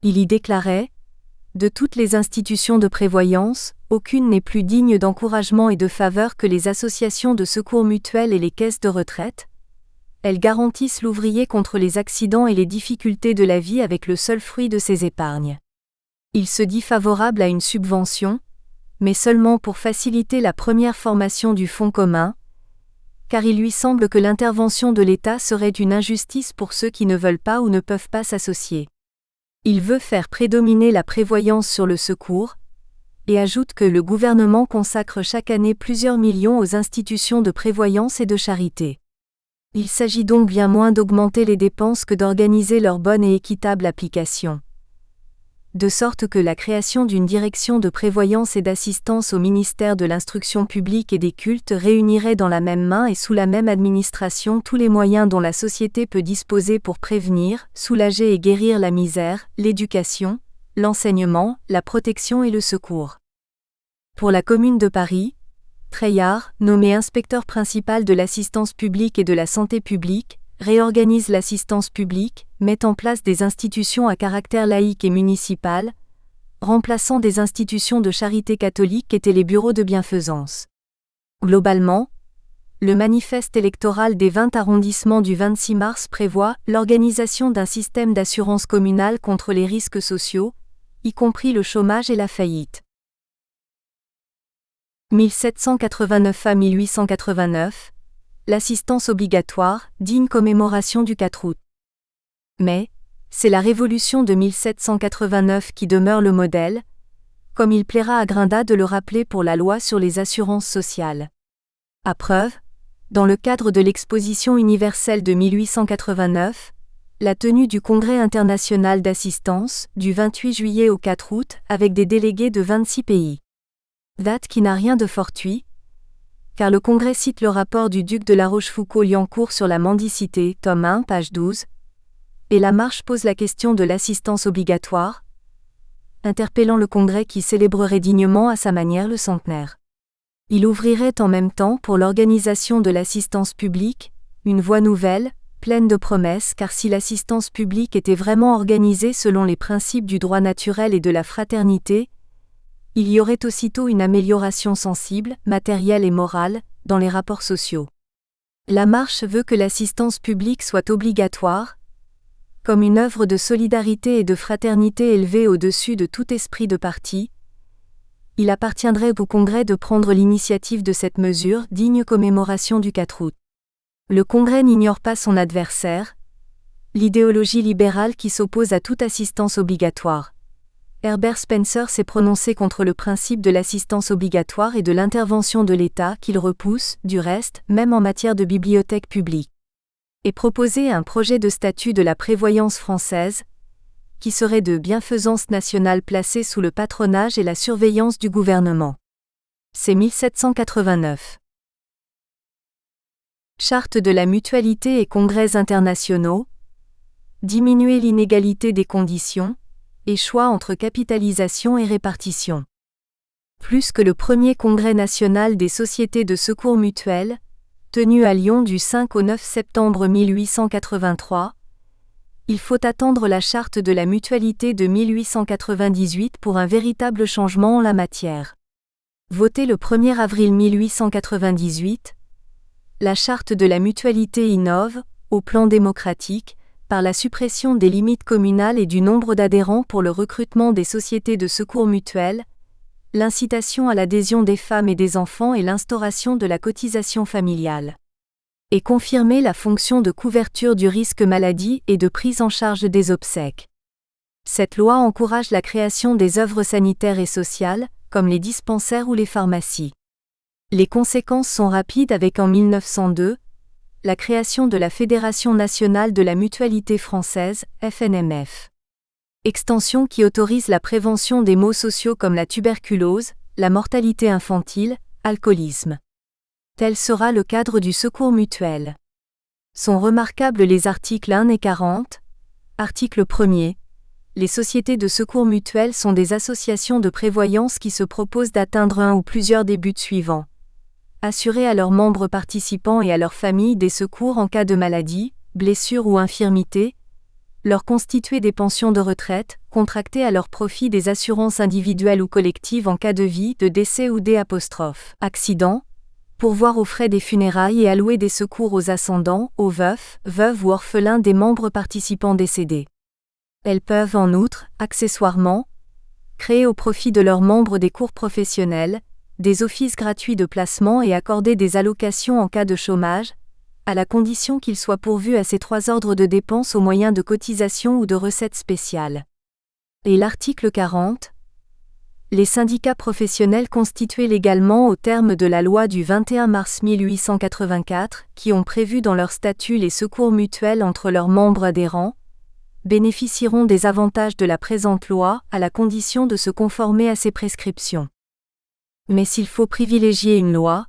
Il y déclarait « De toutes les institutions de prévoyance, aucune n'est plus digne d'encouragement et de faveur que les associations de secours mutuels et les caisses de retraite. Elles garantissent l'ouvrier contre les accidents et les difficultés de la vie avec le seul fruit de ses épargnes. Il se dit favorable à une subvention, mais seulement pour faciliter la première formation du fonds commun, car il lui semble que l'intervention de l'État serait une injustice pour ceux qui ne veulent pas ou ne peuvent pas s'associer. Il veut faire prédominer la prévoyance sur le secours, et ajoute que le gouvernement consacre chaque année plusieurs millions aux institutions de prévoyance et de charité. Il s'agit donc bien moins d'augmenter les dépenses que d'organiser leur bonne et équitable application. De sorte que la création d'une direction de prévoyance et d'assistance au ministère de l'Instruction publique et des cultes réunirait dans la même main et sous la même administration tous les moyens dont la société peut disposer pour prévenir, soulager et guérir la misère, l'éducation, l'enseignement, la protection et le secours. Pour la Commune de Paris, Treillard, nommé inspecteur principal de l'assistance publique et de la santé publique, réorganise l'assistance publique, met en place des institutions à caractère laïque et municipal, remplaçant des institutions de charité catholique qu'étaient les bureaux de bienfaisance. Globalement, le manifeste électoral des 20 arrondissements du 26 mars prévoit l'organisation d'un système d'assurance communale contre les risques sociaux, y compris le chômage et la faillite. 1789 à 1889, l'assistance obligatoire, digne commémoration du 4 août. Mais, c'est la Révolution de 1789 qui demeure le modèle, comme il plaira à Grinda de le rappeler pour la loi sur les assurances sociales. À preuve, dans le cadre de l'Exposition universelle de 1889, la tenue du Congrès international d'assistance, du 28 juillet au 4 août, avec des délégués de 26 pays. Date qui n'a rien de fortuit, car le Congrès cite le rapport du duc de La Rochefoucauld-Liancourt sur la mendicité, tome 1, page 12, et la marche pose la question de l'assistance obligatoire, interpellant le Congrès qui célébrerait dignement à sa manière le centenaire. Il ouvrirait en même temps pour l'organisation de l'assistance publique, une voie nouvelle, pleine de promesses, car si l'assistance publique était vraiment organisée selon les principes du droit naturel et de la fraternité, il y aurait aussitôt une amélioration sensible, matérielle et morale, dans les rapports sociaux. La marche veut que l'assistance publique soit obligatoire, comme une œuvre de solidarité et de fraternité élevée au-dessus de tout esprit de parti. Il appartiendrait au Congrès de prendre l'initiative de cette mesure, digne commémoration du 4 août. Le Congrès n'ignore pas son adversaire, l'idéologie libérale qui s'oppose à toute assistance obligatoire. Herbert Spencer s'est prononcé contre le principe de l'assistance obligatoire et de l'intervention de l'État qu'il repousse, du reste, même en matière de bibliothèque publique. Et proposé un projet de statut de la prévoyance française, qui serait de bienfaisance nationale placée sous le patronage et la surveillance du gouvernement. C'est 1789. Charte de la mutualité et congrès internationaux. Diminuer l'inégalité des conditions, et choix entre capitalisation et répartition. Plus que le premier congrès national des sociétés de secours mutuels, tenu à Lyon du 5 au 9 septembre 1883, il faut attendre la charte de la mutualité de 1898 pour un véritable changement en la matière. Votée le 1er avril 1898, la charte de la mutualité innove, au plan démocratique, par la suppression des limites communales et du nombre d'adhérents pour le recrutement des sociétés de secours mutuels, l'incitation à l'adhésion des femmes et des enfants et l'instauration de la cotisation familiale. Et confirmer la fonction de couverture du risque maladie et de prise en charge des obsèques. Cette loi encourage la création des œuvres sanitaires et sociales, comme les dispensaires ou les pharmacies. Les conséquences sont rapides avec en 1902, la création de la Fédération nationale de la mutualité française, FNMF. Extension qui autorise la prévention des maux sociaux comme la tuberculose, la mortalité infantile, alcoolisme. Tel sera le cadre du secours mutuel. Sont remarquables les articles 1 et 40. Article 1er. Les sociétés de secours mutuels sont des associations de prévoyance qui se proposent d'atteindre un ou plusieurs des buts suivants. Assurer à leurs membres participants et à leurs familles des secours en cas de maladie, blessure ou infirmité, leur constituer des pensions de retraite, contracter à leur profit des assurances individuelles ou collectives en cas de vie, de décès ou d'accident, pourvoir aux frais des funérailles et allouer des secours aux ascendants, aux veufs, veuves ou orphelins des membres participants décédés. Elles peuvent en outre, accessoirement, créer au profit de leurs membres des cours professionnels, des offices gratuits de placement et accorder des allocations en cas de chômage, à la condition qu'ils soient pourvus à ces 3 ordres de dépenses au moyen de cotisations ou de recettes spéciales. Et l'article 40. Les syndicats professionnels constitués légalement au terme de la loi du 21 mars 1884, qui ont prévu dans leur statut les secours mutuels entre leurs membres adhérents, bénéficieront des avantages de la présente loi à la condition de se conformer à ses prescriptions. Mais s'il faut privilégier une loi,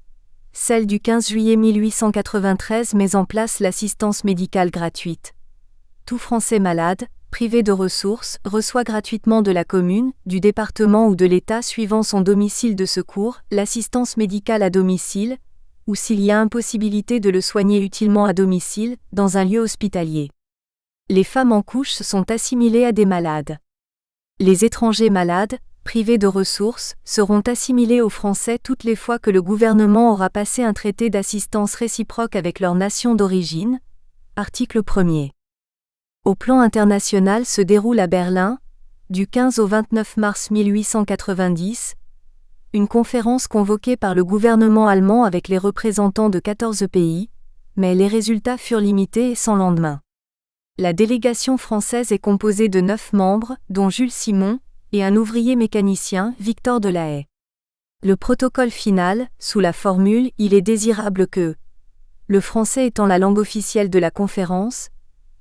celle du 15 juillet 1893 met en place l'assistance médicale gratuite. Tout Français malade, privé de ressources, reçoit gratuitement de la commune, du département ou de l'État suivant son domicile de secours, l'assistance médicale à domicile, ou s'il y a impossibilité de le soigner utilement à domicile, dans un lieu hospitalier. Les femmes en couche sont assimilées à des malades. Les étrangers malades, privés de ressources, seront assimilés aux Français toutes les fois que le gouvernement aura passé un traité d'assistance réciproque avec leur nation d'origine. Article 1er. Au plan international se déroule à Berlin, du 15 au 29 mars 1890, une conférence convoquée par le gouvernement allemand avec les représentants de 14 pays, mais les résultats furent limités et sans lendemain. La délégation française est composée de 9 membres, dont Jules Simon, et un ouvrier mécanicien, Victor Delahaye. Le protocole final, sous la formule « Il est désirable que », le français étant la langue officielle de la conférence,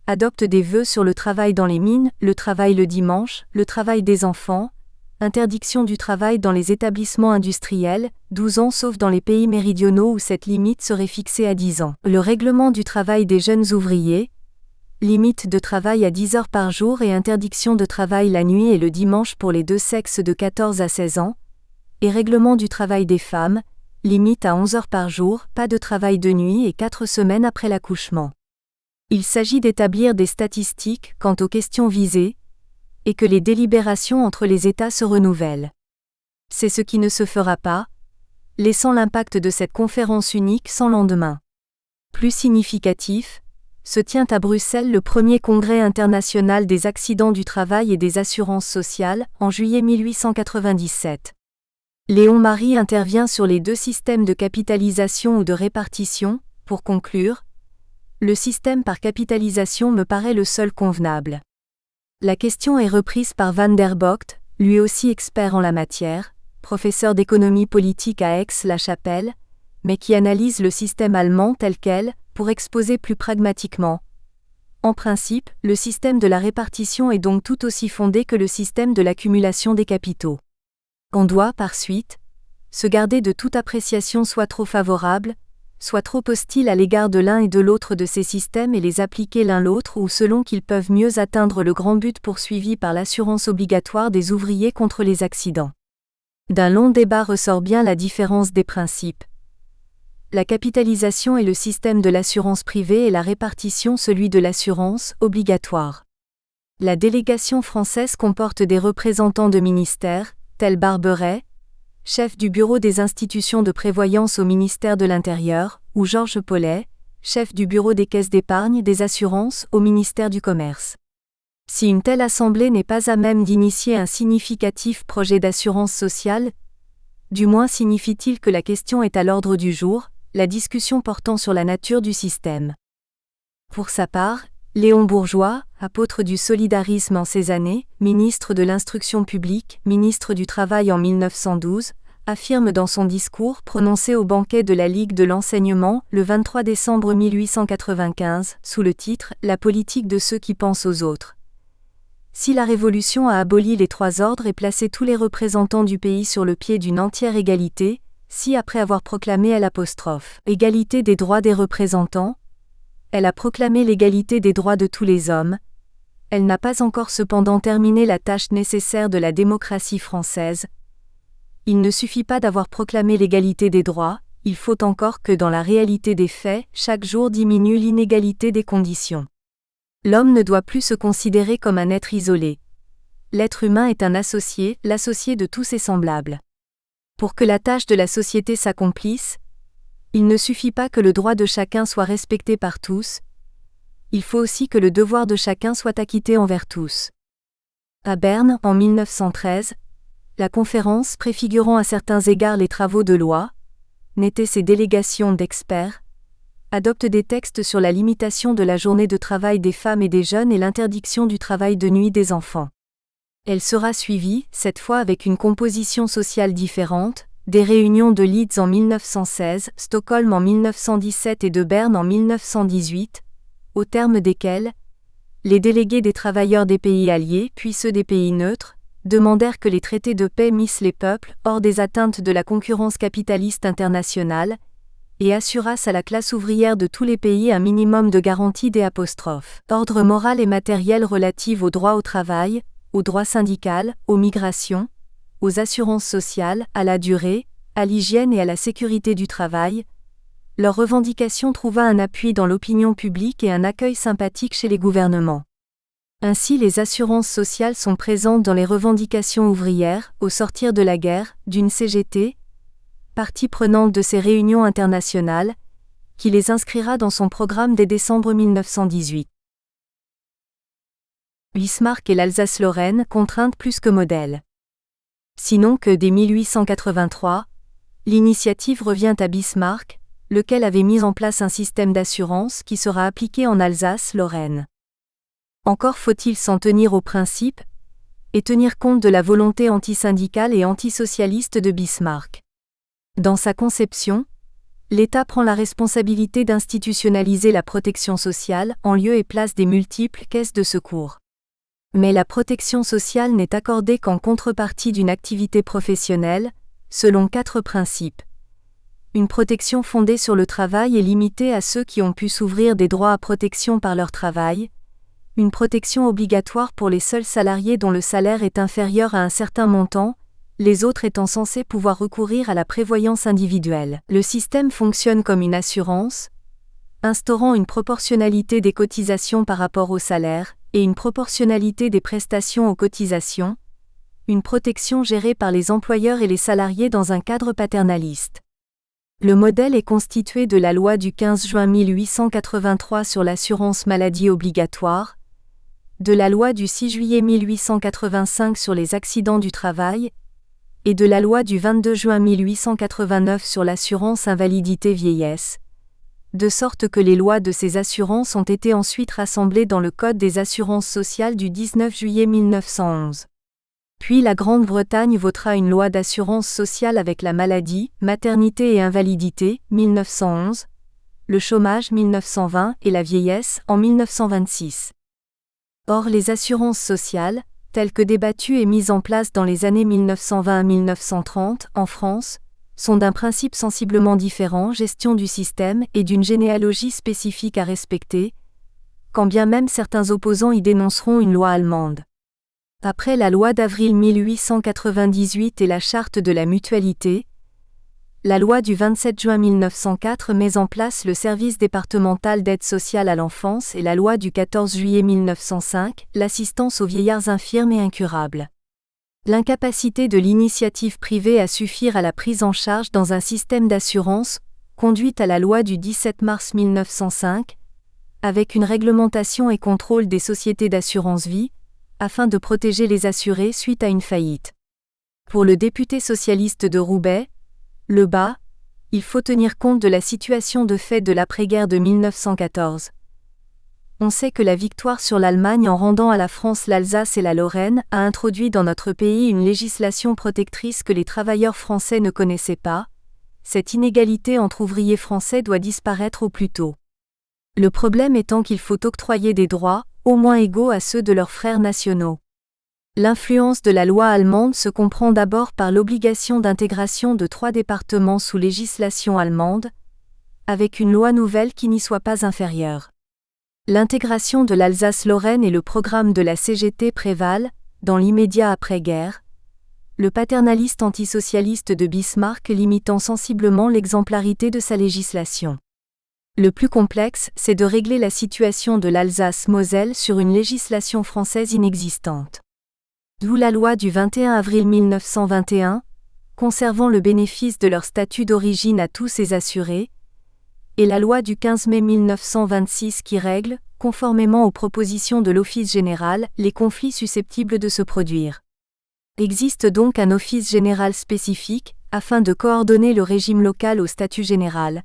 adopte des vœux sur le travail dans les mines, le travail le dimanche, le travail des enfants, interdiction du travail dans les établissements industriels, 12 ans sauf dans les pays méridionaux où cette limite serait fixée à 10 ans. Le règlement du travail des jeunes ouvriers, limite de travail à 10 heures par jour et interdiction de travail la nuit et le dimanche pour les deux sexes de 14 à 16 ans, et règlement du travail des femmes, limite à 11 heures par jour, pas de travail de nuit et 4 semaines après l'accouchement. Il s'agit d'établir des statistiques quant aux questions visées, et que les délibérations entre les États se renouvellent. C'est ce qui ne se fera pas, laissant l'impact de cette conférence unique sans lendemain. Plus significatif, se tient à Bruxelles le premier congrès international des accidents du travail et des assurances sociales, en juillet 1897. Léon Marie intervient sur les 2 systèmes de capitalisation ou de répartition. Pour conclure, le système par capitalisation me paraît le seul convenable. La question est reprise par Van der Bocht, lui aussi expert en la matière, professeur d'économie politique à Aix-la-Chapelle, mais qui analyse le système allemand tel quel, pour exposer plus pragmatiquement. En principe, le système de la répartition est donc tout aussi fondé que le système de l'accumulation des capitaux. On doit, par suite, se garder de toute appréciation soit trop favorable, soit trop hostile à l'égard de l'un et de l'autre de ces systèmes et les appliquer l'un l'autre ou selon qu'ils peuvent mieux atteindre le grand but poursuivi par l'assurance obligatoire des ouvriers contre les accidents. D'un long débat ressort bien la différence des principes. La capitalisation est le système de l'assurance privée et la répartition celui de l'assurance obligatoire. La délégation française comporte des représentants de ministères, tels Barberet, chef du bureau des institutions de prévoyance au ministère de l'Intérieur, ou Georges Paulet, chef du bureau des caisses d'épargne des assurances au ministère du Commerce. Si une telle assemblée n'est pas à même d'initier un significatif projet d'assurance sociale, du moins signifie-t-il que la question est à l'ordre du jour, la discussion portant sur la nature du système. Pour sa part, Léon Bourgeois, apôtre du solidarisme en ces années, ministre de l'Instruction publique, ministre du Travail en 1912, affirme dans son discours prononcé au banquet de la Ligue de l'enseignement, le 23 décembre 1895, sous le titre « La politique de ceux qui pensent aux autres ». Si la Révolution a aboli les 3 ordres et placé tous les représentants du pays sur le pied d'une entière égalité, si après avoir proclamé l'égalité des droits des représentants, elle a proclamé l'égalité des droits de tous les hommes, elle n'a pas encore cependant terminé la tâche nécessaire de la démocratie française. Il ne suffit pas d'avoir proclamé l'égalité des droits, il faut encore que dans la réalité des faits, chaque jour diminue l'inégalité des conditions. L'homme ne doit plus se considérer comme un être isolé. L'être humain est un associé, l'associé de tous ses semblables. Pour que la tâche de la société s'accomplisse, il ne suffit pas que le droit de chacun soit respecté par tous, il faut aussi que le devoir de chacun soit acquitté envers tous. À Berne, en 1913, La conférence, préfigurant à certains égards les travaux de loi, n'était ses délégations d'experts, adopte des textes sur la limitation de la journée de travail des femmes et des jeunes et l'interdiction du travail de nuit des enfants. Elle sera suivie, cette fois avec une composition sociale différente, des réunions de Leeds en 1916, Stockholm en 1917 et de Berne en 1918, au terme desquelles les délégués des travailleurs des pays alliés, puis ceux des pays neutres, demandèrent que les traités de paix missent les peuples hors des atteintes de la concurrence capitaliste internationale, et assurassent à la classe ouvrière de tous les pays un minimum de garanties ordre moral et matériel relatifs aux droits au travail, aux droits syndicaux, aux migrations, aux assurances sociales, à la durée, à l'hygiène et à la sécurité du travail. Leur revendication trouva un appui dans l'opinion publique et un accueil sympathique chez les gouvernements. Ainsi, les assurances sociales sont présentes dans les revendications ouvrières, au sortir de la guerre, d'une CGT, partie prenante de ces réunions internationales, qui les inscrira dans son programme dès décembre 1918. Bismarck et l'Alsace-Lorraine, contrainte plus que modèle. Sinon que dès 1883, l'initiative revient à Bismarck, lequel avait mis en place un système d'assurance qui sera appliqué en Alsace-Lorraine. Encore faut-il s'en tenir aux principes, et tenir compte de la volonté antisyndicale et antisocialiste de Bismarck. Dans sa conception, l'État prend la responsabilité d'institutionnaliser la protection sociale en lieu et place des multiples caisses de secours. Mais la protection sociale n'est accordée qu'en contrepartie d'une activité professionnelle, selon 4 principes. Une protection fondée sur le travail est limitée à ceux qui ont pu s'ouvrir des droits à protection par leur travail. Une protection obligatoire pour les seuls salariés dont le salaire est inférieur à un certain montant, les autres étant censés pouvoir recourir à la prévoyance individuelle. Le système fonctionne comme une assurance, instaurant une proportionnalité des cotisations par rapport au salaire, et une proportionnalité des prestations aux cotisations, une protection gérée par les employeurs et les salariés dans un cadre paternaliste. Le modèle est constitué de la loi du 15 juin 1883 sur l'assurance maladie obligatoire, de la loi du 6 juillet 1885 sur les accidents du travail, et de la loi du 22 juin 1889 sur l'assurance invalidité vieillesse, de sorte que les lois de ces assurances ont été ensuite rassemblées dans le Code des assurances sociales du 19 juillet 1911. Puis la Grande-Bretagne votera une loi d'assurance sociale avec la maladie, maternité et invalidité, 1911, le chômage 1920 et la vieillesse en 1926. Or les assurances sociales, telles que débattues et mises en place dans les années 1920 à 1930 en France, sont d'un principe sensiblement différent, gestion du système et d'une généalogie spécifique à respecter, quand bien même certains opposants y dénonceront une loi allemande. Après la loi d'avril 1898 et la charte de la mutualité, la loi du 27 juin 1904 met en place le service départemental d'aide sociale à l'enfance et la loi du 14 juillet 1905, l'assistance aux vieillards infirmes et incurables. L'incapacité de l'initiative privée à suffire à la prise en charge dans un système d'assurance conduit à la loi du 17 mars 1905, avec une réglementation et contrôle des sociétés d'assurance vie, afin de protéger les assurés suite à une faillite. Pour le député socialiste de Roubaix, le bas, il faut tenir compte de la situation de fait de l'après-guerre de 1914. On sait que la victoire sur l'Allemagne en rendant à la France l'Alsace et la Lorraine a introduit dans notre pays une législation protectrice que les travailleurs français ne connaissaient pas. Cette inégalité entre ouvriers français doit disparaître au plus tôt. Le problème étant qu'il faut octroyer des droits, au moins égaux à ceux de leurs frères nationaux. L'influence de la loi allemande se comprend d'abord par l'obligation d'intégration de 3 départements sous législation allemande, avec une loi nouvelle qui n'y soit pas inférieure. L'intégration de l'Alsace-Lorraine et le programme de la CGT prévalent, dans l'immédiat après-guerre, le paternaliste antisocialiste de Bismarck limitant sensiblement l'exemplarité de sa législation. Le plus complexe, c'est de régler la situation de l'Alsace-Moselle sur une législation française inexistante. D'où la loi du 21 avril 1921, conservant le bénéfice de leur statut d'origine à tous ses assurés, et la loi du 15 mai 1926 qui règle, conformément aux propositions de l'Office général, les conflits susceptibles de se produire. Existe donc un office général spécifique, afin de coordonner le régime local au statut général.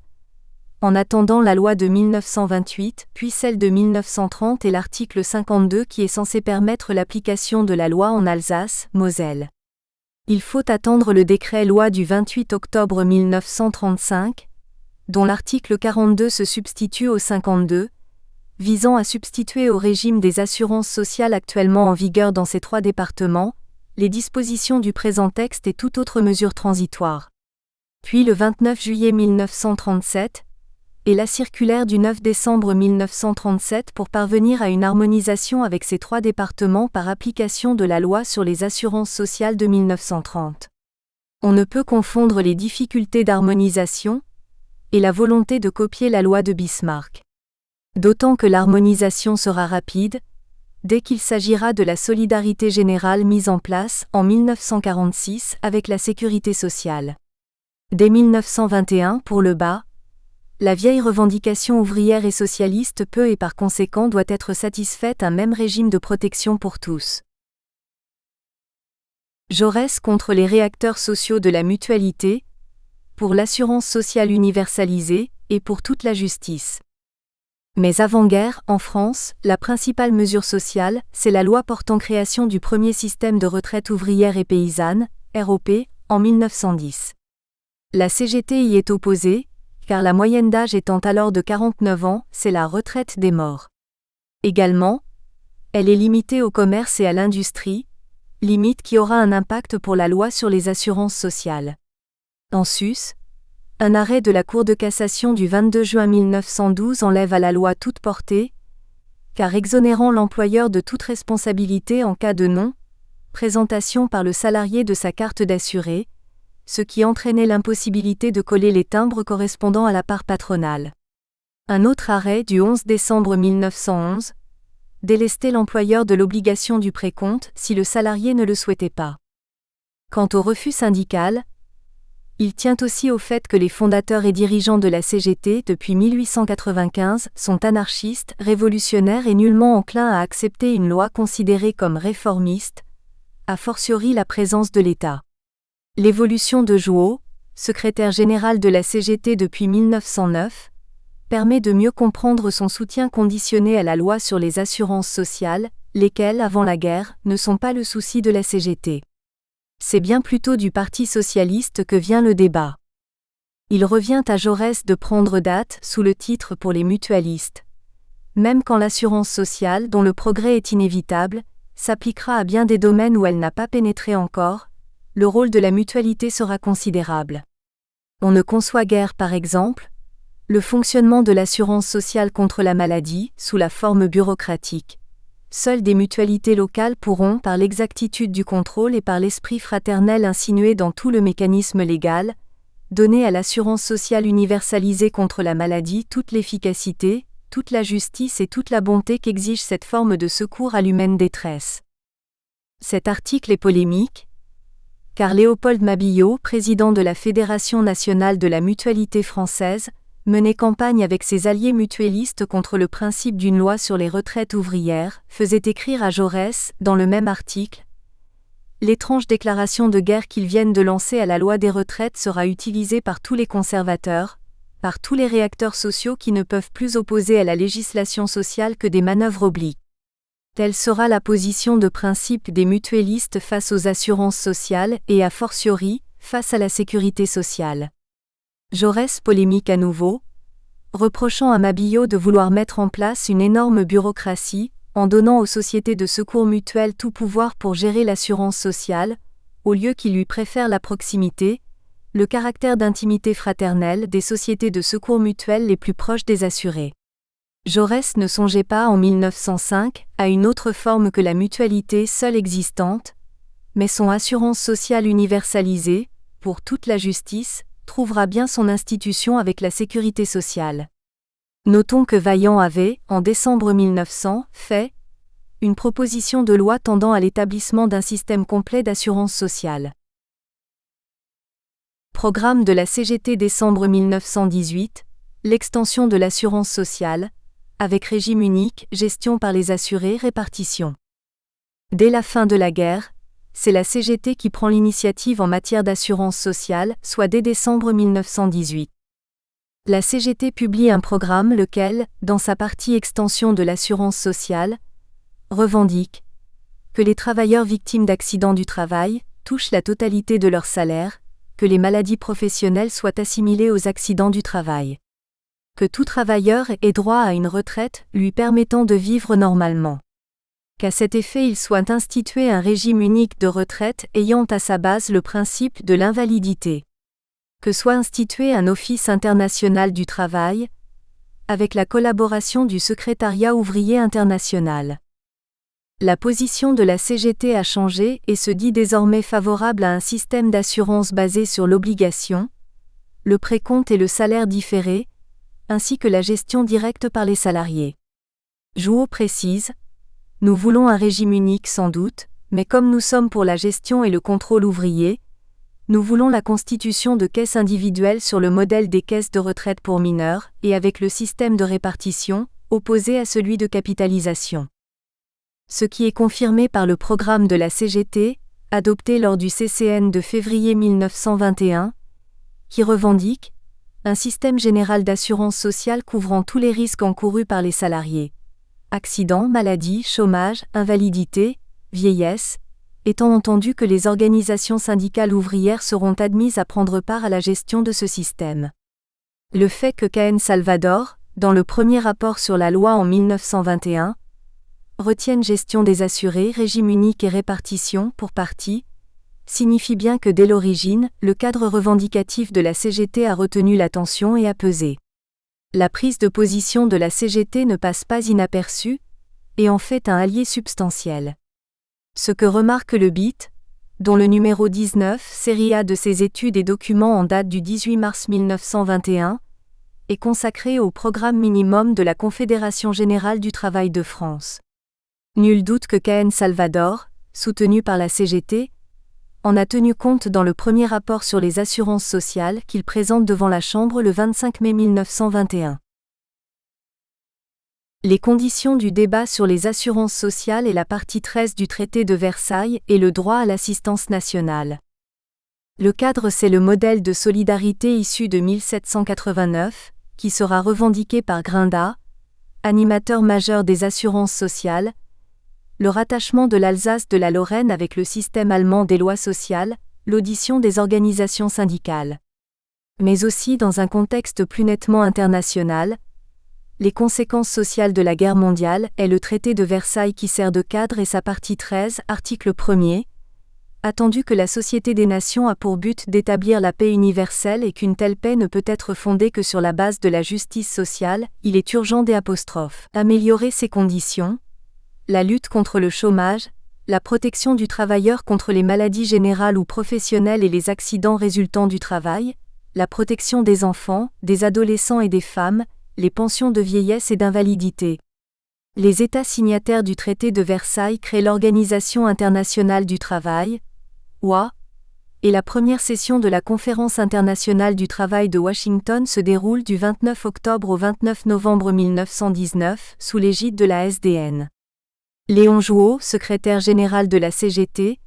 En attendant la loi de 1928, puis celle de 1930 et l'article 52 qui est censé permettre l'application de la loi en Alsace, Moselle. Il faut attendre le décret-loi du 28 octobre 1935, dont l'article 42 se substitue au 52, visant à substituer au régime des assurances sociales actuellement en vigueur dans ces 3 départements, les dispositions du présent texte et toute autre mesure transitoire. Puis le 29 juillet 1937, et la circulaire du 9 décembre 1937 pour parvenir à une harmonisation avec ces 3 départements par application de la loi sur les assurances sociales de 1930. On ne peut confondre les difficultés d'harmonisation et la volonté de copier la loi de Bismarck. D'autant que l'harmonisation sera rapide, dès qu'il s'agira de la solidarité générale mise en place en 1946 avec la sécurité sociale. Dès 1921 pour le bas, la vieille revendication ouvrière et socialiste peut et par conséquent doit être satisfaite un même régime de protection pour tous. Jaurès contre les réacteurs sociaux de la mutualité, pour l'assurance sociale universalisée et pour toute la justice. Mais avant-guerre, en France, la principale mesure sociale, c'est la loi portant création du premier système de retraite ouvrière et paysanne, ROP, en 1910. La CGT y est opposée, car la moyenne d'âge étant alors de 49 ans, c'est la retraite des morts. Également, elle est limitée au commerce et à l'industrie, limite qui aura un impact pour la loi sur les assurances sociales. En sus, un arrêt de la Cour de cassation du 22 juin 1912 enlève à la loi toute portée, car exonérant l'employeur de toute responsabilité en cas de non-présentation par le salarié de sa carte d'assuré, ce qui entraînait l'impossibilité de coller les timbres correspondant à la part patronale. Un autre arrêt du 11 décembre 1911 délestait l'employeur de l'obligation du précompte si le salarié ne le souhaitait pas. Quant au refus syndical, il tient aussi au fait que les fondateurs et dirigeants de la CGT depuis 1895 sont anarchistes, révolutionnaires et nullement enclins à accepter une loi considérée comme réformiste, a fortiori la présence de l'État. L'évolution de Jouot, secrétaire général de la CGT depuis 1909, permet de mieux comprendre son soutien conditionné à la loi sur les assurances sociales, lesquelles, avant la guerre, ne sont pas le souci de la CGT. C'est bien plutôt du Parti socialiste que vient le débat. Il revient à Jaurès de prendre date sous le titre pour les mutualistes. Même quand l'assurance sociale, dont le progrès est inévitable, s'appliquera à bien des domaines où elle n'a pas pénétré encore, le rôle de la mutualité sera considérable. On ne conçoit guère, par exemple, le fonctionnement de l'assurance sociale contre la maladie, sous la forme bureaucratique. Seules des mutualités locales pourront, par l'exactitude du contrôle et par l'esprit fraternel insinué dans tout le mécanisme légal, donner à l'assurance sociale universalisée contre la maladie toute l'efficacité, toute la justice et toute la bonté qu'exige cette forme de secours à l'humaine détresse. Cet article est polémique, car Léopold Mabillot, président de la Fédération nationale de la mutualité française, menait campagne avec ses alliés mutuellistes contre le principe d'une loi sur les retraites ouvrières, faisait écrire à Jaurès, dans le même article, « L'étrange déclaration de guerre qu'ils viennent de lancer à la loi des retraites sera utilisée par tous les conservateurs, par tous les réacteurs sociaux qui ne peuvent plus opposer à la législation sociale que des manœuvres obliques. Telle sera la position de principe des mutuellistes face aux assurances sociales et a fortiori, face à la sécurité sociale. » Jaurès polémique à nouveau, reprochant à Mabillot de vouloir mettre en place une énorme bureaucratie, en donnant aux sociétés de secours mutuels tout pouvoir pour gérer l'assurance sociale, au lieu qu'il lui préfère la proximité, le caractère d'intimité fraternelle des sociétés de secours mutuels les plus proches des assurés. Jaurès ne songeait pas en 1905 à une autre forme que la mutualité seule existante, mais son assurance sociale universalisée, pour toute la justice, trouvera bien son institution avec la sécurité sociale. Notons que Vaillant avait, en décembre 1900, fait une proposition de loi tendant à l'établissement d'un système complet d'assurance sociale. Programme de la CGT décembre 1918, l'extension de l'assurance sociale, avec régime unique, gestion par les assurés, répartition. Dès la fin de la guerre, c'est la CGT qui prend l'initiative en matière d'assurance sociale, soit dès décembre 1918. La CGT publie un programme lequel, dans sa partie extension de l'assurance sociale, revendique que les travailleurs victimes d'accidents du travail touchent la totalité de leur salaire, que les maladies professionnelles soient assimilées aux accidents du travail, que tout travailleur ait droit à une retraite lui permettant de vivre normalement, qu'à cet effet il soit institué un régime unique de retraite ayant à sa base le principe de l'invalidité, que soit institué un office international du travail, avec la collaboration du Secrétariat ouvrier international. La position de la CGT a changé et se dit désormais favorable à un système d'assurance basé sur l'obligation, le précompte et le salaire différé, ainsi que la gestion directe par les salariés. Jouot précise: nous voulons un régime unique sans doute, mais comme nous sommes pour la gestion et le contrôle ouvrier, nous voulons la constitution de caisses individuelles sur le modèle des caisses de retraite pour mineurs, et avec le système de répartition, opposé à celui de capitalisation. Ce qui est confirmé par le programme de la CGT, adopté lors du CCN de février 1921, qui revendique un système général d'assurance sociale couvrant tous les risques encourus par les salariés. Accidents, maladies, chômage, invalidité, vieillesse, étant entendu que les organisations syndicales ouvrières seront admises à prendre part à la gestion de ce système. Le fait que Cahen Salvador, dans le premier rapport sur la loi en 1921, retienne gestion des assurés, régime unique et répartition pour partie, signifie bien que dès l'origine, le cadre revendicatif de la CGT a retenu l'attention et a pesé. La prise de position de la CGT ne passe pas inaperçue, et en fait un allié substantiel. Ce que remarque le BIT, dont le numéro 19, série A de ses études et documents en date du 18 mars 1921, est consacré au programme minimum de la Confédération générale du travail de France. Nul doute que Cahen Salvador, soutenu par la CGT, en a tenu compte dans le premier rapport sur les assurances sociales qu'il présente devant la Chambre le 25 mai 1921. Les conditions du débat sur les assurances sociales et la partie 13 du traité de Versailles et le droit à l'assistance nationale. Le cadre, c'est le modèle de solidarité issu de 1789, qui sera revendiqué par Grinda, animateur majeur des assurances sociales, le rattachement de l'Alsace de la Lorraine avec le système allemand des lois sociales, l'audition des organisations syndicales. Mais aussi dans un contexte plus nettement international, les conséquences sociales de la guerre mondiale est le traité de Versailles qui sert de cadre et sa partie 13, article 1er, attendu que la Société des Nations a pour but d'établir la paix universelle et qu'une telle paix ne peut être fondée que sur la base de la justice sociale, il est urgent d'améliorer ces conditions, la lutte contre le chômage, la protection du travailleur contre les maladies générales ou professionnelles et les accidents résultant du travail, la protection des enfants, des adolescents et des femmes, les pensions de vieillesse et d'invalidité. Les États signataires du traité de Versailles créent l'Organisation internationale du travail, OIT, et la première session de la Conférence internationale du travail de Washington se déroule du 29 octobre au 29 novembre 1919 sous l'égide de la SDN. Léon Jouot, secrétaire général de la CGT,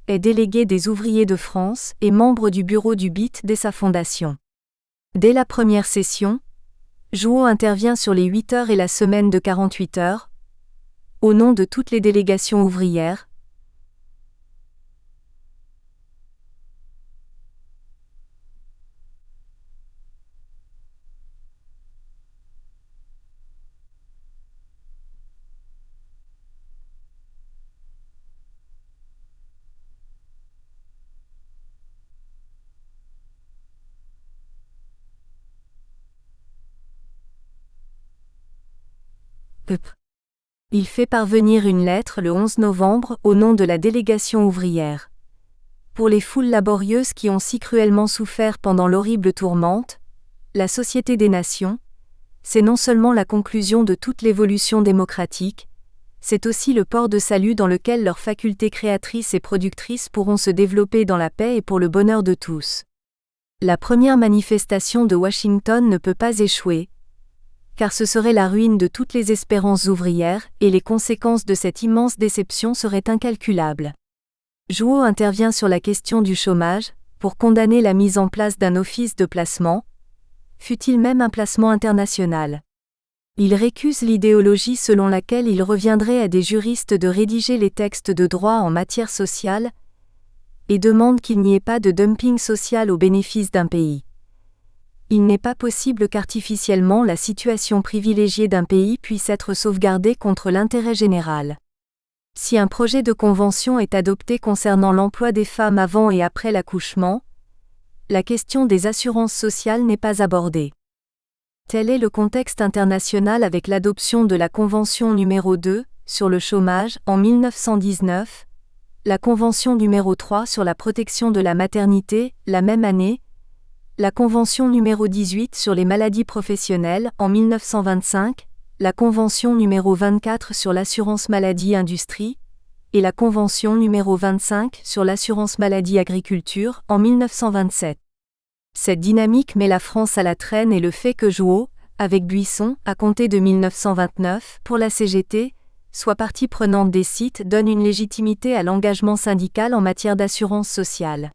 est délégué des ouvriers de France et membre du bureau du BIT dès sa fondation. Dès la première session, Jouot intervient sur les 8 heures et la semaine de 48 heures, au nom de toutes les délégations ouvrières. Il fait parvenir une lettre le 11 novembre au nom de la délégation ouvrière. Pour les foules laborieuses qui ont si cruellement souffert pendant l'horrible tourmente, la Société des Nations, c'est non seulement la conclusion de toute l'évolution démocratique, c'est aussi le port de salut dans lequel leurs facultés créatrices et productrices pourront se développer dans la paix et pour le bonheur de tous. La première manifestation de Washington ne peut pas échouer, car ce serait la ruine de toutes les espérances ouvrières, et les conséquences de cette immense déception seraient incalculables. Jouot intervient sur la question du chômage, pour condamner la mise en place d'un office de placement, fût-il même un placement international. Il récuse l'idéologie selon laquelle il reviendrait à des juristes de rédiger les textes de droit en matière sociale, et demande qu'il n'y ait pas de dumping social au bénéfice d'un pays. Il n'est pas possible qu'artificiellement la situation privilégiée d'un pays puisse être sauvegardée contre l'intérêt général. Si un projet de convention est adopté concernant l'emploi des femmes avant et après l'accouchement, la question des assurances sociales n'est pas abordée. Tel est le contexte international avec l'adoption de la Convention numéro 2 sur le chômage en 1919, la Convention numéro 3 sur la protection de la maternité la même année, la Convention numéro 18 sur les maladies professionnelles en 1925, la Convention numéro 24 sur l'assurance maladie industrie, et la Convention numéro 25 sur l'assurance maladie agriculture en 1927. Cette dynamique met la France à la traîne et le fait que Jouot, avec Buisson, à compter de 1929, pour la CGT, soit partie prenante des sites donne une légitimité à l'engagement syndical en matière d'assurance sociale.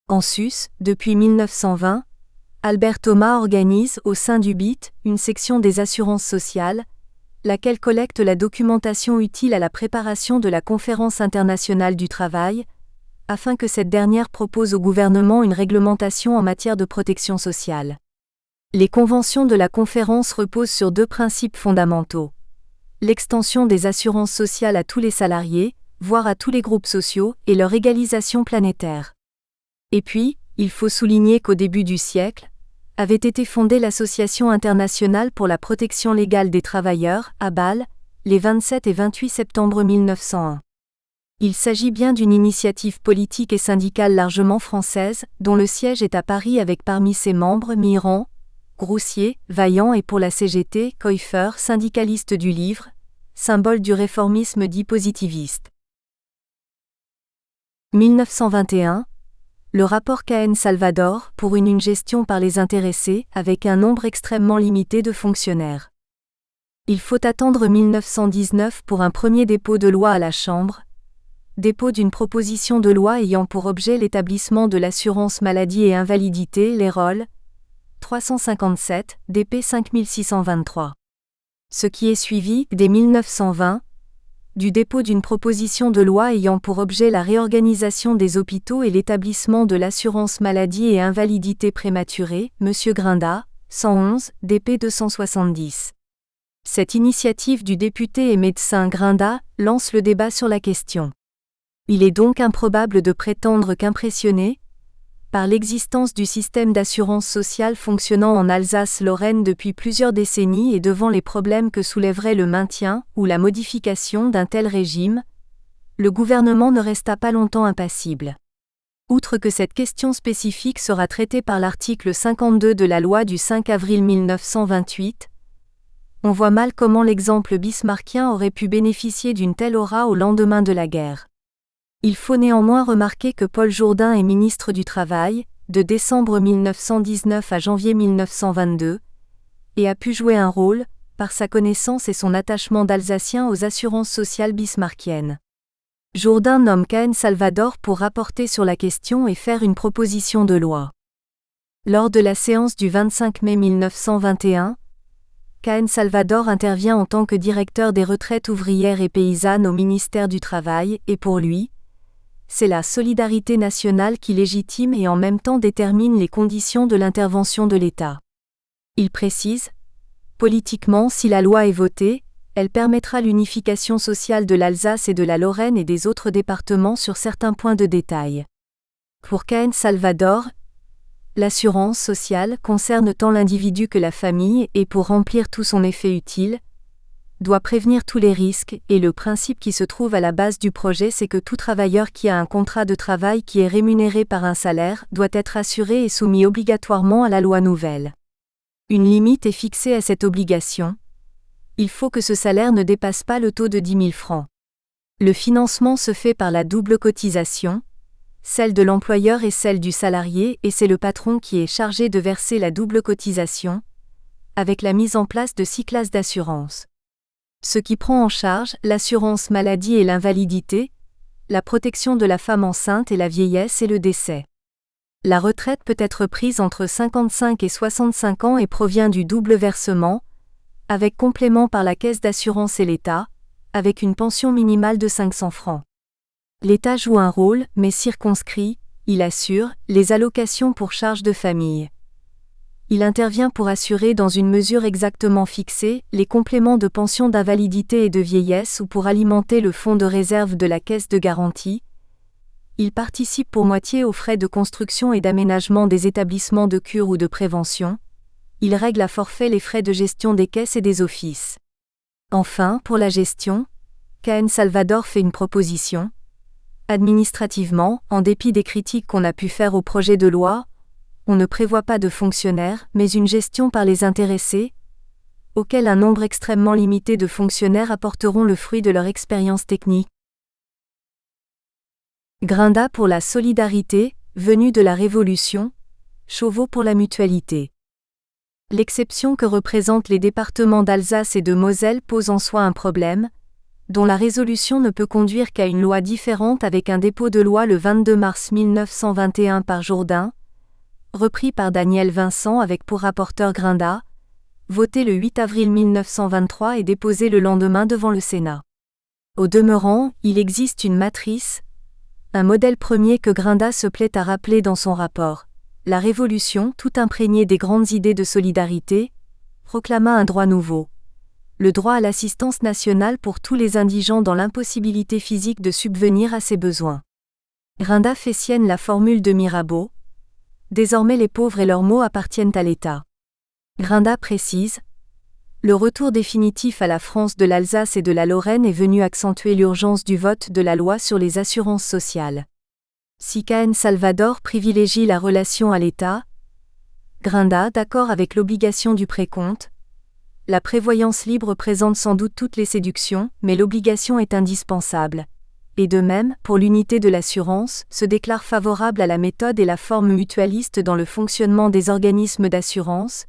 En sus, depuis 1920, Albert Thomas organise au sein du BIT une section des assurances sociales, laquelle collecte la documentation utile à la préparation de la Conférence internationale du travail, afin que cette dernière propose au gouvernement une réglementation en matière de protection sociale. Les conventions de la conférence reposent sur deux principes fondamentaux. L'extension des assurances sociales à tous les salariés, voire à tous les groupes sociaux, et leur égalisation planétaire. Et puis, il faut souligner qu'au début du siècle, avait été fondée l'Association internationale pour la protection légale des travailleurs, à Bâle, les 27 et 28 septembre 1901. Il s'agit bien d'une initiative politique et syndicale largement française, dont le siège est à Paris avec parmi ses membres Mirand, Groussier, Vaillant et pour la CGT, Koeffer, syndicaliste du livre, symbole du réformisme dit positiviste. 1921, le rapport Cahen-Salvador pour une gestion par les intéressés avec un nombre extrêmement limité de fonctionnaires. Il faut attendre 1919 pour un premier dépôt de loi à la Chambre, dépôt d'une proposition de loi ayant pour objet l'établissement de l'assurance maladie et invalidité, les rôles 357, DP 5623. Ce qui est suivi, dès 1920, du dépôt d'une proposition de loi ayant pour objet la réorganisation des hôpitaux et l'établissement de l'assurance maladie et invalidité prématurée, M. Grinda, 111, DP 270. Cette initiative du député et médecin Grinda lance le débat sur la question. Il est donc improbable de prétendre qu'impressionné par l'existence du système d'assurance sociale fonctionnant en Alsace-Lorraine depuis plusieurs décennies et devant les problèmes que soulèverait le maintien ou la modification d'un tel régime, le gouvernement ne resta pas longtemps impassible. Outre que cette question spécifique sera traitée par l'article 52 de la loi du 5 avril 1928, on voit mal comment l'exemple bismarckien aurait pu bénéficier d'une telle aura au lendemain de la guerre. Il faut néanmoins remarquer que Paul Jourdain est ministre du Travail, de décembre 1919 à janvier 1922, et a pu jouer un rôle, par sa connaissance et son attachement d'Alsacien aux assurances sociales bismarckiennes. Jourdain nomme Cahen-Salvador pour rapporter sur la question et faire une proposition de loi. Lors de la séance du 25 mai 1921, Cahen-Salvador intervient en tant que directeur des retraites ouvrières et paysannes au ministère du Travail, et pour lui, c'est la solidarité nationale qui légitime et en même temps détermine les conditions de l'intervention de l'État. Il précise, politiquement, si la loi est votée, elle permettra l'unification sociale de l'Alsace et de la Lorraine et des autres départements sur certains points de détail. Pour Cahen-Salvador, l'assurance sociale concerne tant l'individu que la famille et pour remplir tout son effet utile, doit prévenir tous les risques, et le principe qui se trouve à la base du projet c'est que tout travailleur qui a un contrat de travail qui est rémunéré par un salaire doit être assuré et soumis obligatoirement à la loi nouvelle. Une limite est fixée à cette obligation. Il faut que ce salaire ne dépasse pas le taux de 10 000 francs. Le financement se fait par la double cotisation, celle de l'employeur et celle du salarié, et c'est le patron qui est chargé de verser la double cotisation, avec la mise en place de 6 classes d'assurance. Ce qui prend en charge l'assurance maladie et l'invalidité, la protection de la femme enceinte et la vieillesse et le décès. La retraite peut être prise entre 55 et 65 ans et provient du double versement, avec complément par la caisse d'assurance et l'État, avec une pension minimale de 500 francs. L'État joue un rôle, mais circonscrit, il assure les allocations pour charges de famille. Il intervient pour assurer dans une mesure exactement fixée les compléments de pension d'invalidité et de vieillesse ou pour alimenter le fonds de réserve de la caisse de garantie. Il participe pour moitié aux frais de construction et d'aménagement des établissements de cure ou de prévention. Il règle à forfait les frais de gestion des caisses et des offices. Enfin, pour la gestion, KN Salvador fait une proposition. Administrativement, en dépit des critiques qu'on a pu faire au projet de loi, on ne prévoit pas de fonctionnaires, mais une gestion par les intéressés, auquel un nombre extrêmement limité de fonctionnaires apporteront le fruit de leur expérience technique. Grinda pour la solidarité, venue de la Révolution, Chauveau pour la mutualité. L'exception que représentent les départements d'Alsace et de Moselle pose en soi un problème, dont la résolution ne peut conduire qu'à une loi différente avec un dépôt de loi le 22 mars 1921 par Jourdain, repris par Daniel Vincent avec pour rapporteur Grinda, voté le 8 avril 1923 et déposé le lendemain devant le Sénat. Au demeurant, il existe une matrice, un modèle premier que Grinda se plaît à rappeler dans son rapport. La Révolution, tout imprégnée des grandes idées de solidarité, proclama un droit nouveau. Le droit à l'assistance nationale pour tous les indigents dans l'impossibilité physique de subvenir à ses besoins. Grinda fait sienne la formule de Mirabeau. Désormais les pauvres et leurs maux appartiennent à l'État. Grinda précise. Le retour définitif à la France de l'Alsace et de la Lorraine est venu accentuer l'urgence du vote de la loi sur les assurances sociales. Si KN Salvador privilégie la relation à l'État, Grinda, d'accord avec l'obligation du précompte, la prévoyance libre présente sans doute toutes les séductions, mais l'obligation est indispensable. Et de même, pour l'unité de l'assurance, se déclare favorable à la méthode et la forme mutualiste dans le fonctionnement des organismes d'assurance,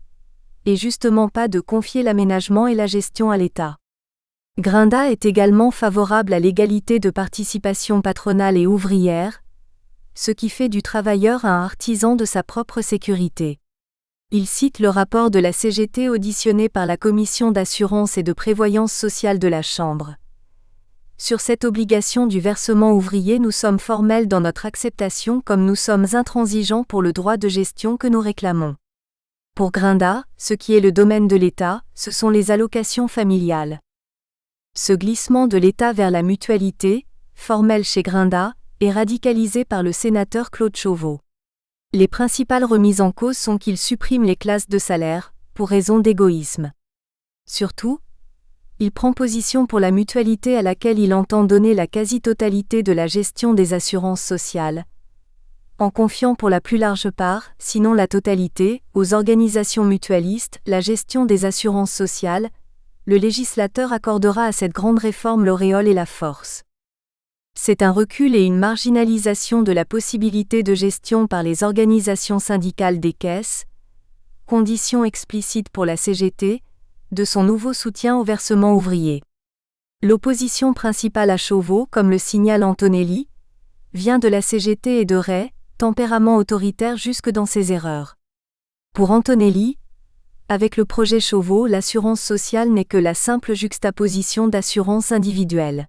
et justement pas de confier l'aménagement et la gestion à l'État. Grinda est également favorable à l'égalité de participation patronale et ouvrière, ce qui fait du travailleur un artisan de sa propre sécurité. Il cite le rapport de la CGT auditionné par la Commission d'assurance et de prévoyance sociale de la Chambre. Sur cette obligation du versement ouvrier, nous sommes formels dans notre acceptation comme nous sommes intransigeants pour le droit de gestion que nous réclamons. Pour Grinda, ce qui est le domaine de l'État, ce sont les allocations familiales. Ce glissement de l'État vers la mutualité, formel chez Grinda, est radicalisé par le sénateur Claude Chauveau. Les principales remises en cause sont qu'il supprime les classes de salaire, pour raison d'égoïsme. Surtout, il prend position pour la mutualité à laquelle il entend donner la quasi-totalité de la gestion des assurances sociales, en confiant pour la plus large part, sinon la totalité, aux organisations mutualistes la gestion des assurances sociales. Le législateur accordera à cette grande réforme l'auréole et la force. C'est un recul et une marginalisation de la possibilité de gestion par les organisations syndicales des caisses, condition explicite pour la CGT, de son nouveau soutien au versement ouvrier. L'opposition principale à Chauveau, comme le signale Antonelli, vient de la CGT et de Ray, tempérament autoritaire jusque dans ses erreurs. Pour Antonelli, avec le projet Chauveau, l'assurance sociale n'est que la simple juxtaposition d'assurance individuelle.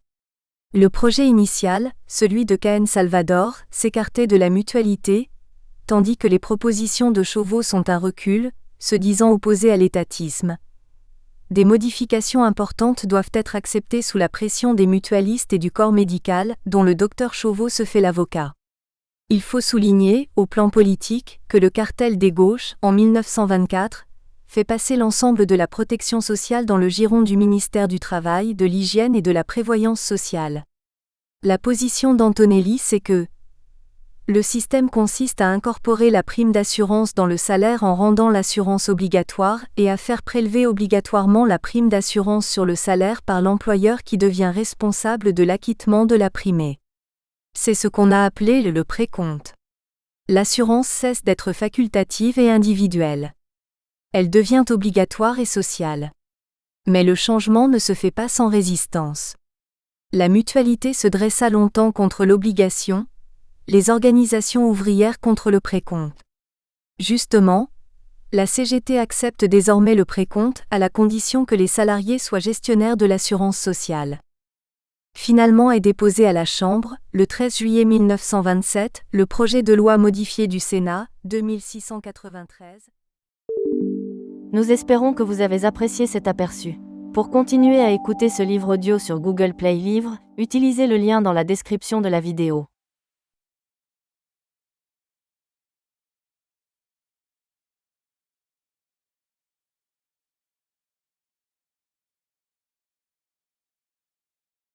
Le projet initial, celui de KN Salvador, s'écartait de la mutualité, tandis que les propositions de Chauveau sont un recul, se disant opposées à l'étatisme. Des modifications importantes doivent être acceptées sous la pression des mutualistes et du corps médical, dont le docteur Chauveau se fait l'avocat. Il faut souligner, au plan politique, que le cartel des gauches, en 1924, fait passer l'ensemble de la protection sociale dans le giron du ministère du Travail, de l'Hygiène et de la Prévoyance sociale. La position d'Antonelli, c'est que le système consiste à incorporer la prime d'assurance dans le salaire en rendant l'assurance obligatoire et à faire prélever obligatoirement la prime d'assurance sur le salaire par l'employeur qui devient responsable de l'acquittement de la primée. C'est ce qu'on a appelé le précompte. L'assurance cesse d'être facultative et individuelle. Elle devient obligatoire et sociale. Mais le changement ne se fait pas sans résistance. La mutualité se dressa longtemps contre l'obligation, les organisations ouvrières contre le précompte. Justement, la CGT accepte désormais le précompte à la condition que les salariés soient gestionnaires de l'assurance sociale. Finalement est déposé à la Chambre, le 13 juillet 1927, le projet de loi modifié du Sénat, 2693. Nous espérons que vous avez apprécié cet aperçu. Pour continuer à écouter ce livre audio sur Google Play Livres, utilisez le lien dans la description de la vidéo.